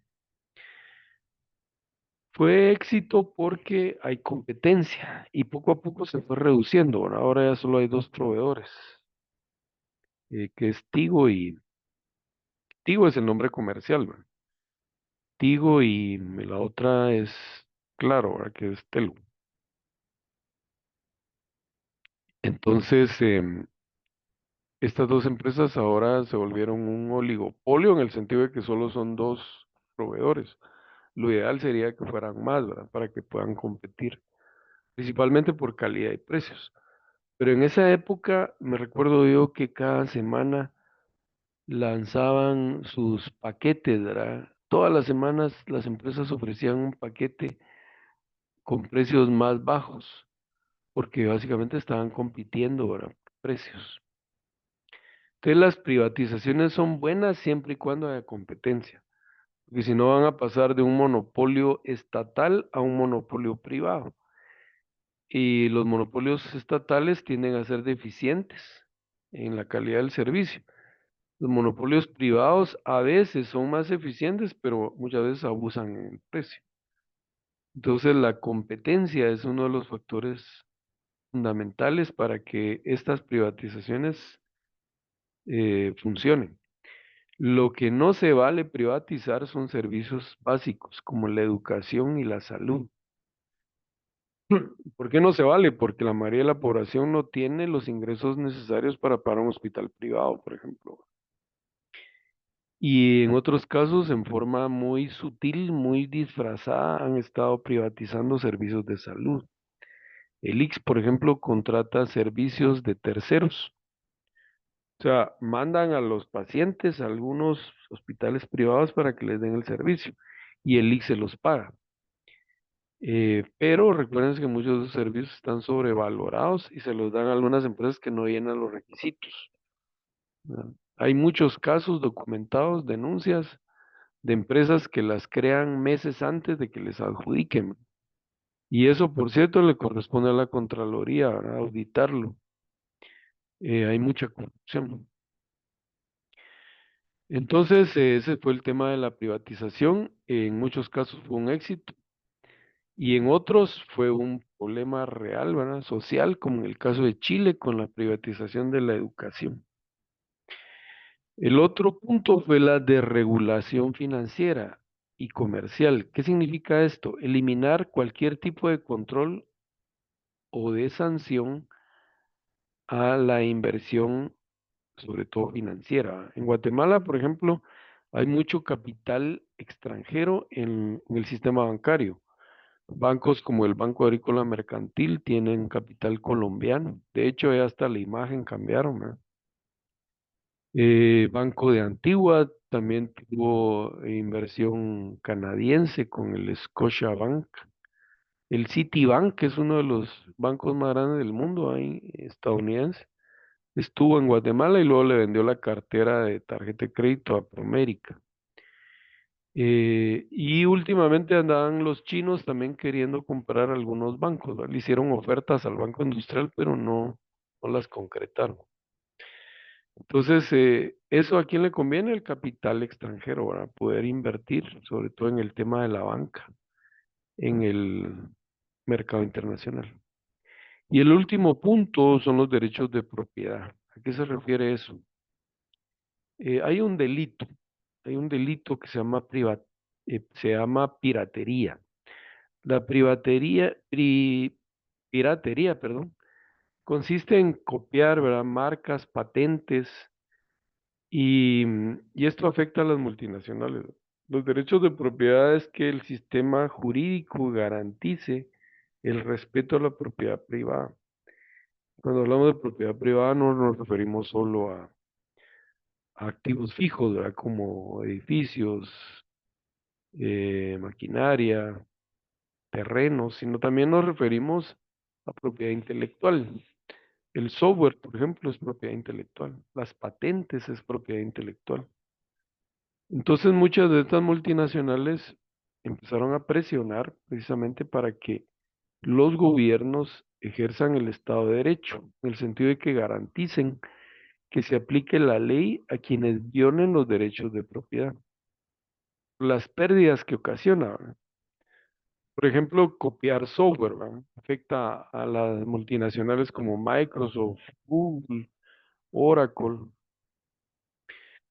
Fue éxito porque hay competencia y poco a poco se fue reduciendo. ¿Verdad? Ahora ya solo hay dos proveedores, que es Tigo es el nombre comercial, ¿verdad? Tigo y la otra es Claro, ¿verdad? Que es Telgo. Entonces, estas dos empresas ahora se volvieron un oligopolio en el sentido de que solo son dos proveedores. Lo ideal sería que fueran más, ¿verdad? Para que puedan competir, principalmente por calidad y precios. Pero en esa época me recuerdo yo que cada semana lanzaban sus paquetes, ¿verdad? Todas las semanas las empresas ofrecían un paquete con precios más bajos, porque básicamente estaban compitiendo, ¿verdad? Por precios. Entonces las privatizaciones son buenas siempre y cuando haya competencia, porque si no van a pasar de un monopolio estatal a un monopolio privado. Y los monopolios estatales tienden a ser deficientes en la calidad del servicio. Los monopolios privados a veces son más eficientes, pero muchas veces abusan en el precio. Entonces, la competencia es uno de los factores fundamentales para que estas privatizaciones funcionen. Lo que no se vale privatizar son servicios básicos como la educación y la salud. ¿Por qué no se vale? Porque la mayoría de la población no tiene los ingresos necesarios para pagar un hospital privado, por ejemplo. Y en otros casos, en forma muy sutil, muy disfrazada, han estado privatizando servicios de salud. El IX, por ejemplo, contrata servicios de terceros. O sea, mandan a los pacientes a algunos hospitales privados para que les den el servicio y el IX se los paga. Pero recuerden que muchos de esos servicios están sobrevalorados y se los dan a algunas empresas que no llenan los requisitos. ¿verdad? Hay muchos casos documentados, denuncias de empresas que las crean meses antes de que les adjudiquen. Y eso, por cierto, le corresponde a la Contraloría, ¿verdad? Auditarlo. Hay mucha corrupción. Entonces, ese fue el tema de la privatización. En muchos casos fue un éxito y en otros fue un problema real, ¿verdad? Social, como en el caso de Chile con la privatización de la educación. El otro punto fue la desregulación financiera y comercial. ¿Qué significa esto? Eliminar cualquier tipo de control o de sanción a la inversión, sobre todo financiera. En Guatemala, por ejemplo, hay mucho capital extranjero en el sistema bancario. Bancos como el Banco Agrícola Mercantil tienen capital colombiano. De hecho, ya hasta la imagen cambiaron, ¿verdad? Banco de Antigua también tuvo inversión canadiense con el Scotiabank. El Citibank, que es uno de los bancos más grandes del mundo, ahí, estadounidense, estuvo en Guatemala y luego le vendió la cartera de tarjeta de crédito a Promérica. Y últimamente andaban los chinos también queriendo comprar algunos bancos, ¿verdad? Le hicieron ofertas al Banco Industrial, pero no las concretaron. Entonces, ¿eso a quién le conviene? El capital extranjero, ¿verdad? Poder invertir, sobre todo en el tema de la banca, en el mercado internacional. Y el último punto son los derechos de propiedad. ¿A qué se refiere eso? Hay un delito que se llama piratería. La piratería, perdón, consiste en copiar, ¿verdad? Marcas, patentes y esto afecta a las multinacionales. Los derechos de propiedad es que el sistema jurídico garantice el respeto a la propiedad privada. Cuando hablamos de propiedad privada no nos referimos solo a activos fijos, ¿verdad? Como edificios, maquinaria, terrenos, sino también nos referimos a propiedad intelectual. El software, por ejemplo, es propiedad intelectual. Las patentes es propiedad intelectual. Entonces muchas de estas multinacionales empezaron a presionar precisamente para que los gobiernos ejerzan el Estado de Derecho, en el sentido de que garanticen que se aplique la ley a quienes violen los derechos de propiedad. Las pérdidas que ocasiona, ¿verdad? Por ejemplo, copiar software, ¿verdad? Afecta a las multinacionales como Microsoft, Google, Oracle,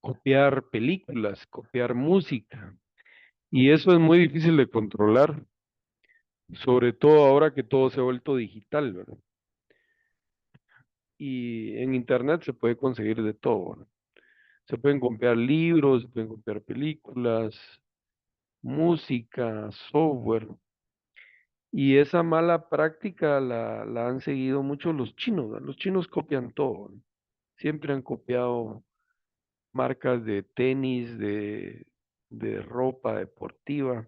copiar películas, copiar música. Y eso es muy difícil de controlar, sobre todo ahora que todo se ha vuelto digital, ¿verdad? Y en Internet se puede conseguir de todo, ¿verdad? Se pueden copiar libros, se pueden copiar películas, música, software. Y esa mala práctica la han seguido mucho los chinos, ¿verdad? Los chinos copian todo, ¿verdad? Siempre han copiado marcas de tenis, de ropa deportiva.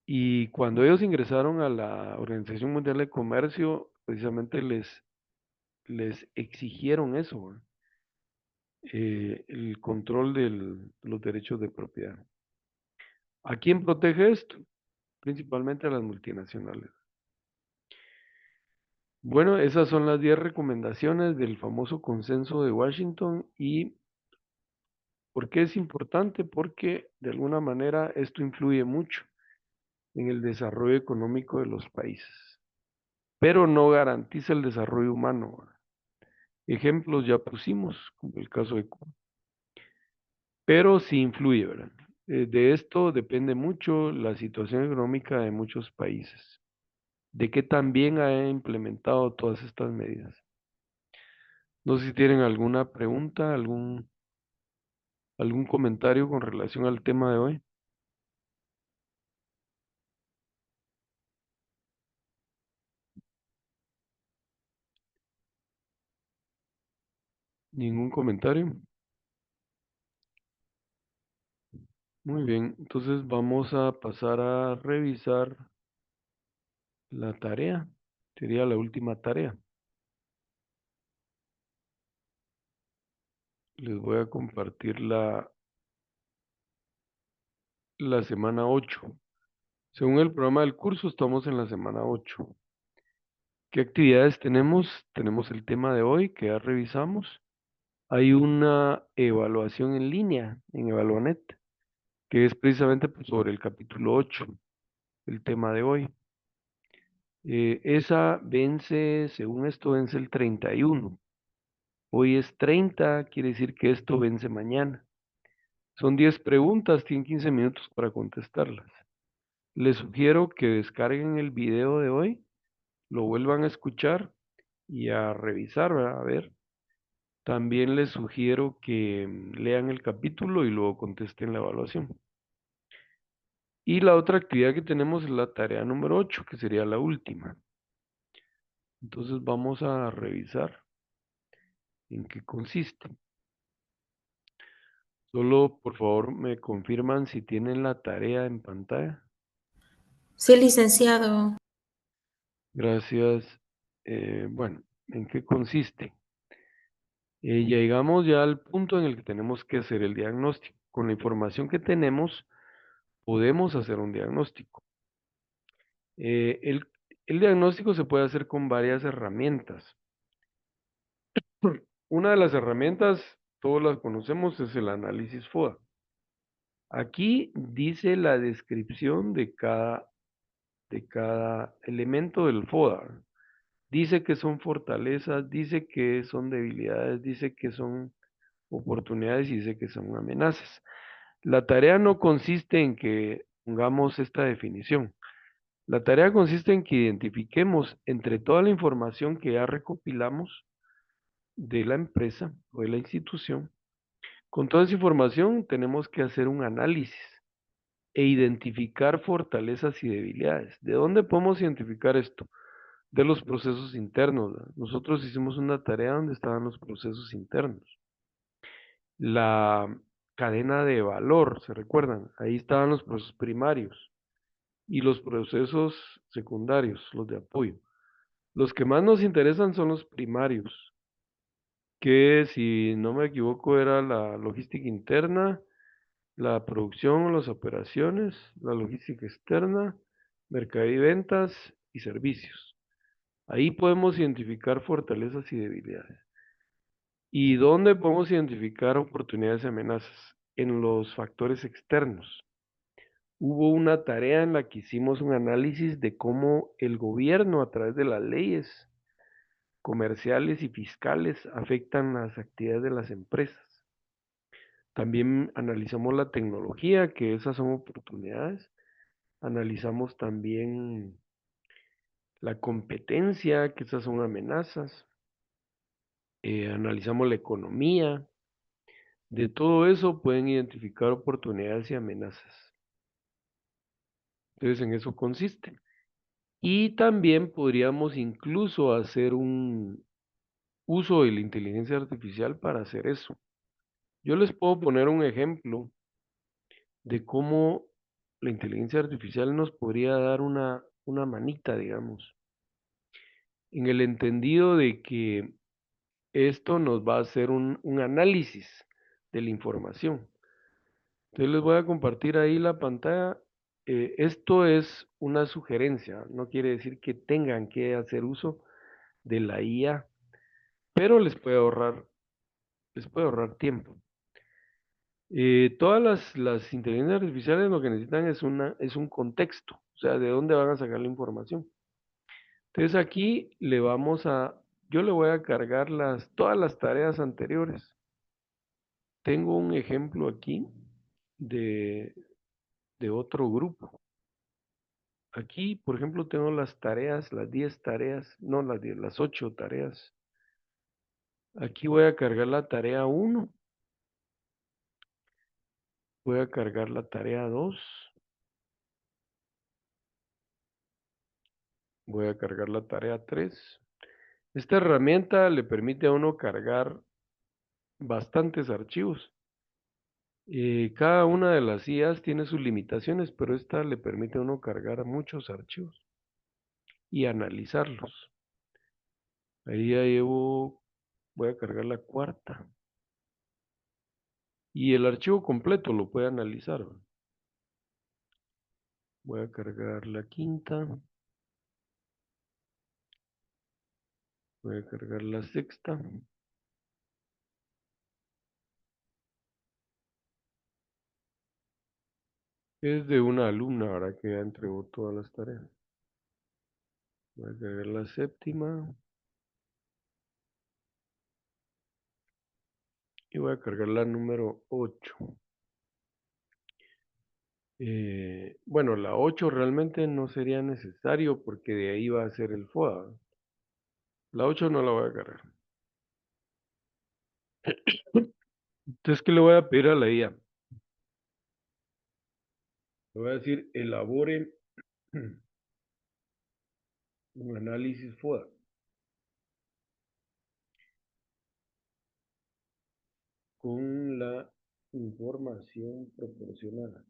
Y cuando ellos ingresaron a la Organización Mundial de Comercio, precisamente les exigieron eso, ¿verdad? El control de los derechos de propiedad. ¿A quién protege esto? Principalmente a las multinacionales. Bueno, esas son las 10 recomendaciones del famoso consenso de Washington. ¿Y por qué es importante? Porque de alguna manera esto influye mucho en el desarrollo económico de los países, pero no garantiza el desarrollo humano, ¿verdad? Ejemplos ya pusimos, como el caso de Cuba, pero sí influye, ¿verdad? De esto depende mucho la situación económica de muchos países, de que también ha implementado todas estas medidas. No sé si tienen alguna pregunta, algún comentario con relación al tema de hoy. ¿Ningún comentario? Muy bien, entonces vamos a pasar a revisar la tarea. Sería la última tarea. Les voy a compartir la semana 8. Según el programa del curso, estamos en la semana 8. ¿Qué actividades tenemos? Tenemos el tema de hoy que ya revisamos. Hay una evaluación en línea en Evaluanet, que es precisamente pues, sobre el capítulo 8, el tema de hoy. Esa vence, según esto, vence el 31. Hoy es 30, quiere decir que esto vence mañana. Son 10 preguntas, tienen 15 minutos para contestarlas. Les sugiero que descarguen el video de hoy, lo vuelvan a escuchar y a revisar, ¿verdad? A ver. También les sugiero que lean el capítulo y luego contesten la evaluación. Y la otra actividad que tenemos es la tarea número 8, que sería la última. Entonces vamos a revisar en qué consiste. Solo por favor me confirman si tienen la tarea en pantalla. Sí, licenciado. Gracias. Bueno, ¿en qué consiste? Llegamos ya al punto en el que tenemos que hacer el diagnóstico. Con la información que tenemos, podemos hacer un diagnóstico. Eh, el, el diagnóstico se puede hacer con varias herramientas. Una de las herramientas, todos las conocemos, es el análisis FODA. Aquí dice la descripción de cada elemento del FODA. Dice que son fortalezas, dice que son debilidades, dice que son oportunidades y dice que son amenazas. La tarea no consiste en que pongamos esta definición. La tarea consiste en que identifiquemos entre toda la información que ya recopilamos de la empresa o de la institución. Con toda esa información tenemos que hacer un análisis e identificar fortalezas y debilidades. ¿De dónde podemos identificar esto? De los procesos internos, ¿verdad? Nosotros hicimos una tarea donde estaban los procesos internos. La cadena de valor, ¿se recuerdan? Ahí estaban los procesos primarios y los procesos secundarios, los de apoyo. Los que más nos interesan son los primarios, que si no me equivoco era la logística interna, la producción o las operaciones, la logística externa, mercado y ventas y servicios. Ahí podemos identificar fortalezas y debilidades. ¿Y dónde podemos identificar oportunidades y amenazas? En los factores externos. Hubo una tarea en la que hicimos un análisis de cómo el gobierno a través de las leyes comerciales y fiscales afectan las actividades de las empresas. También analizamos la tecnología, que esas son oportunidades. Analizamos también la competencia, que esas son amenazas. Analizamos la economía. De todo eso pueden identificar oportunidades y amenazas. Entonces en eso consiste. Y también podríamos incluso hacer un uso de la inteligencia artificial para hacer eso. Yo les puedo poner un ejemplo de cómo la inteligencia artificial nos podría dar una manita, digamos, en el entendido de que esto nos va a hacer un análisis de la información. Entonces les voy a compartir ahí la pantalla. Esto es una sugerencia, no quiere decir que tengan que hacer uso de la IA, pero les puede ahorrar tiempo. Todas las inteligencias artificiales lo que necesitan es un contexto, o sea, de dónde van a sacar la información. Entonces aquí yo le voy a cargar todas las tareas anteriores. Tengo un ejemplo aquí de, de otro grupo. Aquí, por ejemplo, tengo las tareas, las 10 tareas, no las 10, las 8 tareas. Aquí voy a cargar la tarea 1, voy a cargar la tarea 2, voy a cargar la tarea 3. Esta herramienta le permite a uno cargar bastantes archivos. Cada una de las IAs tiene sus limitaciones, pero esta le permite a uno cargar muchos archivos y analizarlos. Ahí ya voy a cargar la cuarta. Y el archivo completo lo puede analizar. Voy a cargar la quinta. Voy a cargar la sexta. Es de una alumna, ahora que ya entregó todas las tareas. Voy a cargar la séptima. Y voy a cargar la número 8. Bueno, la 8 realmente no sería necesario porque de ahí va a ser el FOA. La 8 no la voy a cargar. Entonces, ¿qué le voy a pedir a la IA? Le voy a decir, elabore un análisis FODA con la información proporcionada.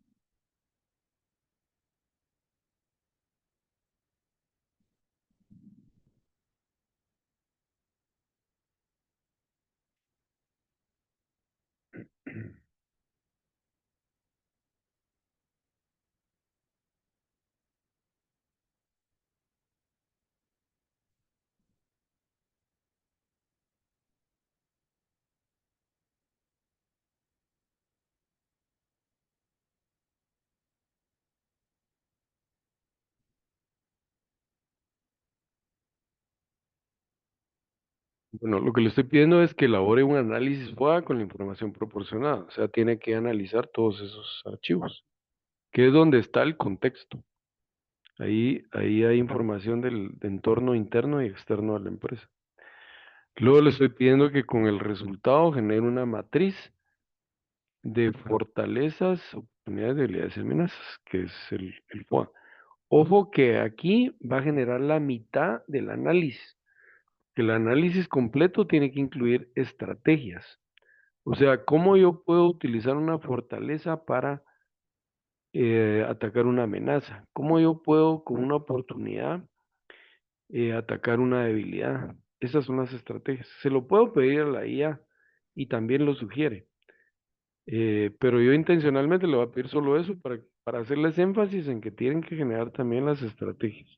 Bueno, lo que le estoy pidiendo es que elabore un análisis FODA con la información proporcionada. O sea, tiene que analizar todos esos archivos, que es donde está el contexto. Ahí hay información del entorno interno y externo a la empresa. Luego le estoy pidiendo que con el resultado genere una matriz de fortalezas, oportunidades, debilidades y amenazas, que es el FOA. Ojo que aquí va a generar la mitad del análisis, que el análisis completo tiene que incluir estrategias. O sea, cómo yo puedo utilizar una fortaleza para atacar una amenaza, cómo yo puedo con una oportunidad atacar una debilidad. Esas son las estrategias. Se lo puedo pedir a la IA y también lo sugiere. Pero yo intencionalmente le voy a pedir solo eso para hacerles énfasis en que tienen que generar también las estrategias.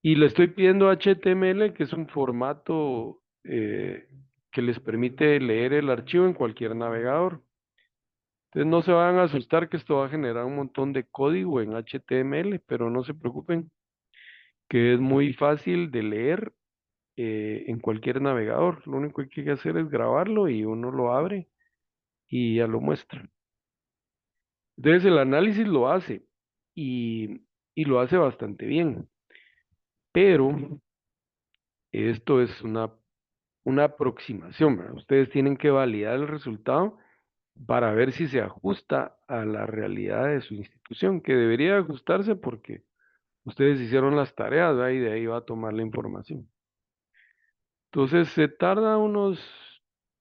Y le estoy pidiendo HTML, que es un formato que les permite leer el archivo en cualquier navegador. Entonces no se van a asustar que esto va a generar un montón de código en HTML, pero no se preocupen, que es muy fácil de leer en cualquier navegador. Lo único que hay que hacer es grabarlo y uno lo abre y ya lo muestra. Entonces el análisis lo hace y lo hace bastante bien, pero esto es una aproximación, ¿verdad? Ustedes tienen que validar el resultado para ver si se ajusta a la realidad de su institución, que debería ajustarse porque ustedes hicieron las tareas, ¿verdad? Y de ahí va a tomar la información. Entonces se tarda unos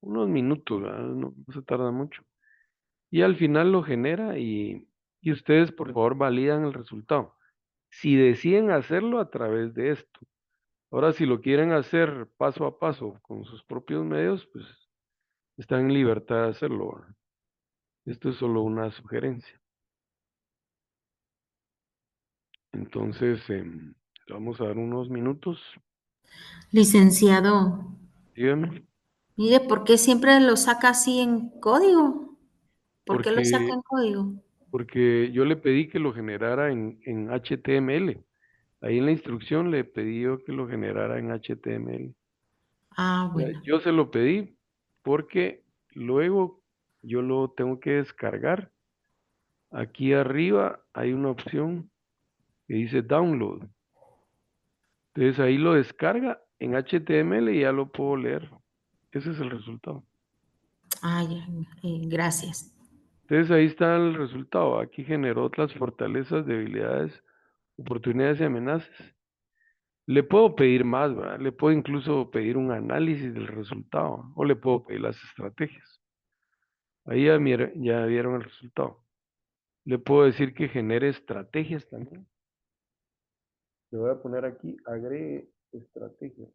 minutos, ¿verdad? No se tarda mucho. Y al final lo genera y ustedes por favor validan el resultado. Si deciden hacerlo a través de esto. Ahora, si lo quieren hacer paso a paso con sus propios medios, pues están en libertad de hacerlo, ¿verdad? Esto es solo una sugerencia. Entonces, le vamos a dar unos minutos. Licenciado, Dígame, mire, ¿por qué siempre lo saca así en código? ¿Por qué lo saca porque, en código? porque yo le pedí que lo generara en HTML. Ahí en la instrucción le pedí yo que lo generara en HTML. Ah, Ya, bueno. yo se lo pedí porque luego yo lo tengo que descargar. Aquí arriba hay una opción que dice download. Entonces ahí lo descarga en HTML y ya lo puedo leer. Ese es el resultado. Ah, ya, gracias. Entonces ahí está el resultado. Aquí generó otras fortalezas, debilidades, oportunidades y amenazas. Le puedo pedir más, ¿verdad? Le puedo incluso pedir un análisis del resultado o le puedo pedir las estrategias. Ahí ya vieron el resultado. Le puedo decir que genere estrategias también. Le voy a poner aquí, agregue estrategias.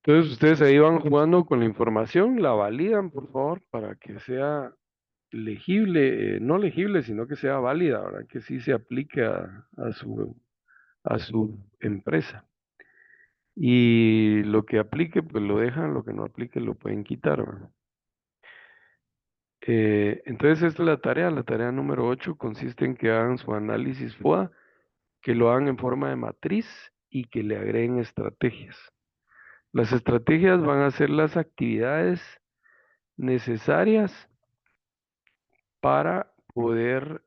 Entonces ustedes ahí van jugando con la información, la validan, por favor, para que sea legible, no legible, sino que sea válida, ¿verdad? Que sí se aplique a su empresa. Y lo que aplique, pues lo dejan, lo que no aplique lo pueden quitar, ¿verdad? Entonces esta es la tarea. La tarea número 8 consiste en que hagan su análisis FODA, que lo hagan en forma de matriz y que le agreguen estrategias. Las estrategias van a ser las actividades necesarias para poder,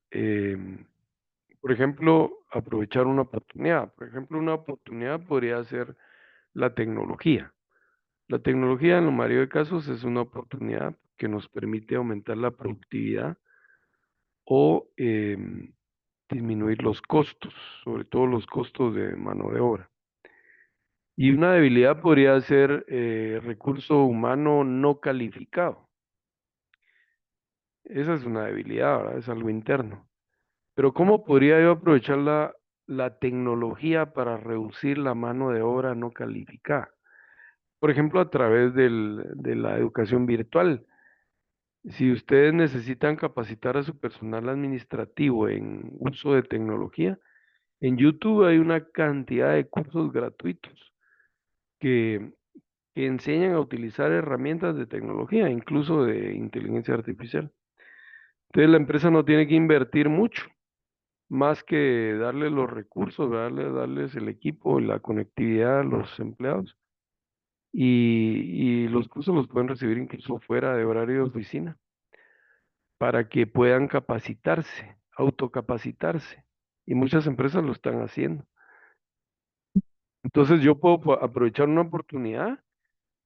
por ejemplo, aprovechar una oportunidad. Por ejemplo, una oportunidad podría ser la tecnología. La tecnología en la mayoría de casos es una oportunidad que nos permite aumentar la productividad o disminuir los costos, sobre todo los costos de mano de obra. Y una debilidad podría ser recurso humano no calificado. Esa es una debilidad, ¿verdad? Es algo interno. Pero ¿cómo podría yo aprovechar la tecnología para reducir la mano de obra no calificada? Por ejemplo, a través de la educación virtual. Si ustedes necesitan capacitar a su personal administrativo en uso de tecnología, en YouTube hay una cantidad de cursos gratuitos que, que enseñan a utilizar herramientas de tecnología, incluso de inteligencia artificial. Entonces la empresa no tiene que invertir mucho, más que darle los recursos, darles el equipo, la conectividad a los empleados. Y los cursos los pueden recibir incluso fuera de horario de oficina para que puedan capacitarse, autocapacitarse. Y muchas empresas lo están haciendo. Entonces yo puedo aprovechar una oportunidad,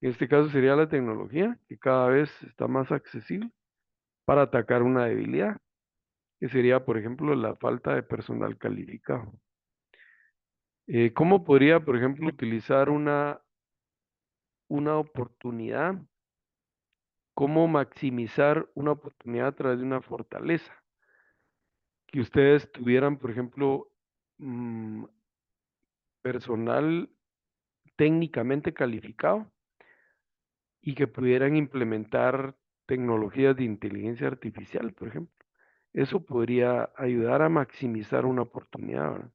en este caso sería la tecnología, que cada vez está más accesible, para atacar una debilidad, que sería, por ejemplo, la falta de personal calificado. ¿Cómo podría, por ejemplo, utilizar una oportunidad? ¿Cómo maximizar una oportunidad a través de una fortaleza? Que ustedes tuvieran, por ejemplo, mm, personal técnicamente calificado y que pudieran implementar tecnologías de inteligencia artificial, por ejemplo. Eso podría ayudar a maximizar una oportunidad, ¿verdad?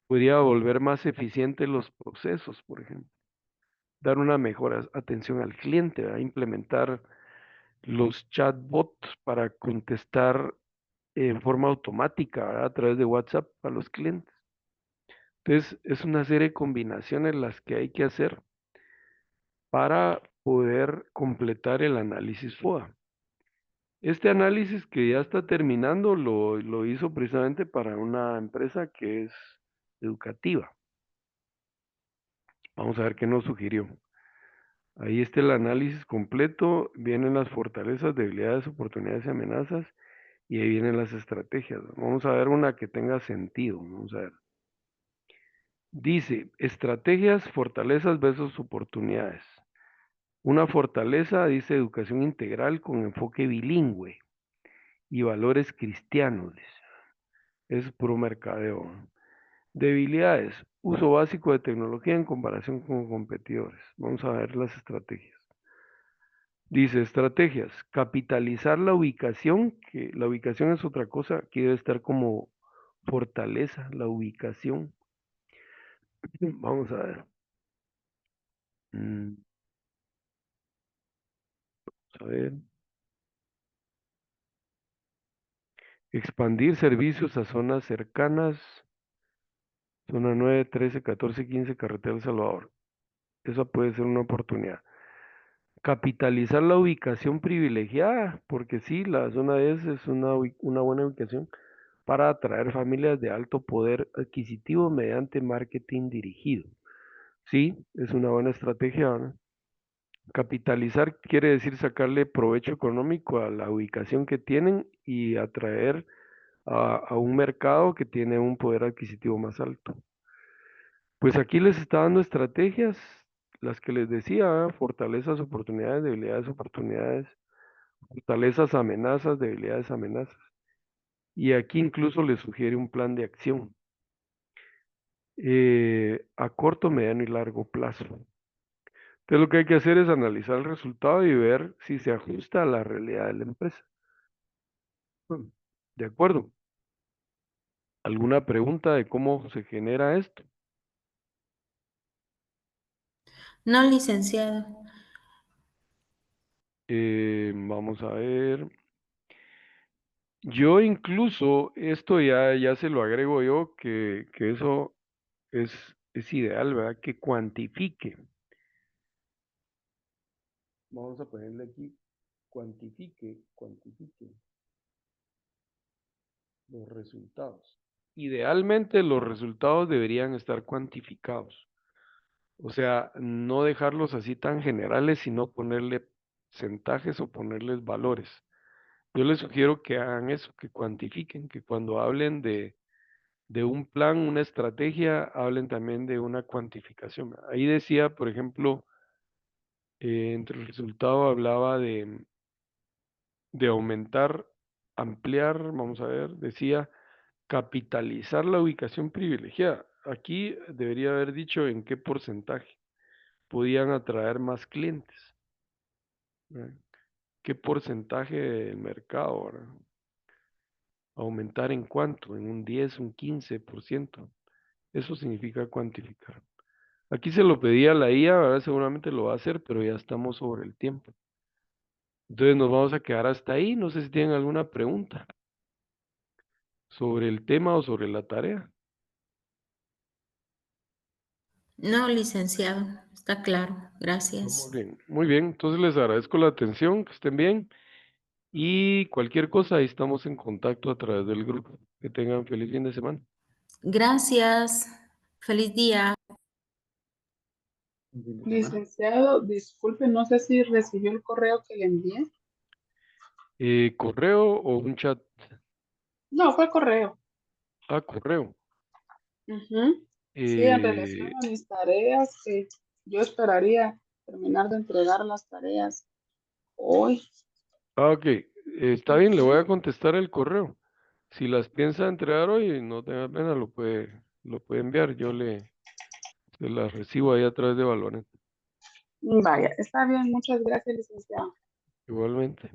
Podría volver más eficientes los procesos, por ejemplo. Dar una mejor atención al cliente, ¿verdad? Implementar los chatbots para contestar en forma automática, ¿verdad? A través de WhatsApp a los clientes. Entonces, es una serie de combinaciones las que hay que hacer para poder completar el análisis FODA. Este análisis que ya está terminando lo hizo precisamente para una empresa que es educativa. Vamos a ver qué nos sugirió. Ahí está el análisis completo, vienen las fortalezas, debilidades, oportunidades y amenazas, y ahí vienen las estrategias. Vamos a ver una que tenga sentido. Vamos a ver. Dice, estrategias, fortalezas versus oportunidades. Una fortaleza dice educación integral con enfoque bilingüe y valores cristianos. Dice. Es puro mercadeo. ¿No? Debilidades, uso básico de tecnología en comparación con competidores. Vamos a ver las estrategias. Dice estrategias, capitalizar la ubicación, que la ubicación es otra cosa, que debe estar como fortaleza, la ubicación. Vamos a ver. Mm, a ver. Expandir servicios a zonas cercanas. Zona 9, 13, 14, 15, Carretera El Salvador. Esa puede ser una oportunidad. Capitalizar la ubicación privilegiada, porque sí, la zona 10 es una buena ubicación para atraer familias de alto poder adquisitivo mediante marketing dirigido. Sí, es una buena estrategia, ¿no? Capitalizar quiere decir sacarle provecho económico a la ubicación que tienen y atraer a un mercado que tiene un poder adquisitivo más alto. Pues aquí les está dando estrategias, las que les decía, ¿verdad? Fortalezas, oportunidades, debilidades, oportunidades, fortalezas, amenazas, debilidades, amenazas. Y aquí incluso les sugiere un plan de acción a corto, mediano y largo plazo. Entonces lo que hay que hacer es analizar el resultado y ver si se ajusta a la realidad de la empresa. De acuerdo. ¿Alguna pregunta de cómo se genera esto? No, licenciado. Vamos a ver. Yo incluso, esto ya se lo agrego yo, que eso es ideal, ¿verdad? Que cuantifique. Vamos a ponerle aquí, cuantifique los resultados. Idealmente los resultados deberían estar cuantificados. O sea, no dejarlos así tan generales, sino ponerle porcentajes o ponerles valores. Yo les sugiero que hagan eso, que cuantifiquen, que cuando hablen de un plan, una estrategia, hablen también de una cuantificación. Ahí decía, por ejemplo, entre el resultado hablaba de aumentar, ampliar, vamos a ver, decía capitalizar la ubicación privilegiada. Aquí debería haber dicho en qué porcentaje podían atraer más clientes. ¿Verdad? ¿Qué porcentaje del mercado? ¿Verdad? Aumentar en cuánto, en un 10, un 15%. Eso significa cuantificar. Aquí se lo pedí a la IA, ¿verdad? Seguramente lo va a hacer, pero ya estamos sobre el tiempo. Entonces nos vamos a quedar hasta ahí. No sé si tienen alguna pregunta sobre el tema o sobre la tarea. No, licenciado. Está claro. Muy Gracias. bien, muy bien. Entonces les agradezco la atención, que estén bien. Y cualquier cosa, ahí estamos en contacto a través del grupo. Que tengan feliz fin de semana. Gracias. Feliz día. Un fin de semana. Licenciado, disculpe, no sé si recibió el correo que le envié. ¿Correo o un chat? No, fue correo. Ah, correo. Ujú. Sí, en relación Eh, a mis tareas, que yo esperaría terminar de entregar las tareas hoy. ok, está bien, le voy Ujú. a contestar el correo. Si las piensa entregar hoy, no tenga pena, lo puede enviar. Se las recibo ahí a través de Valorant. Vaya, está bien, muchas gracias, licenciado. Igualmente.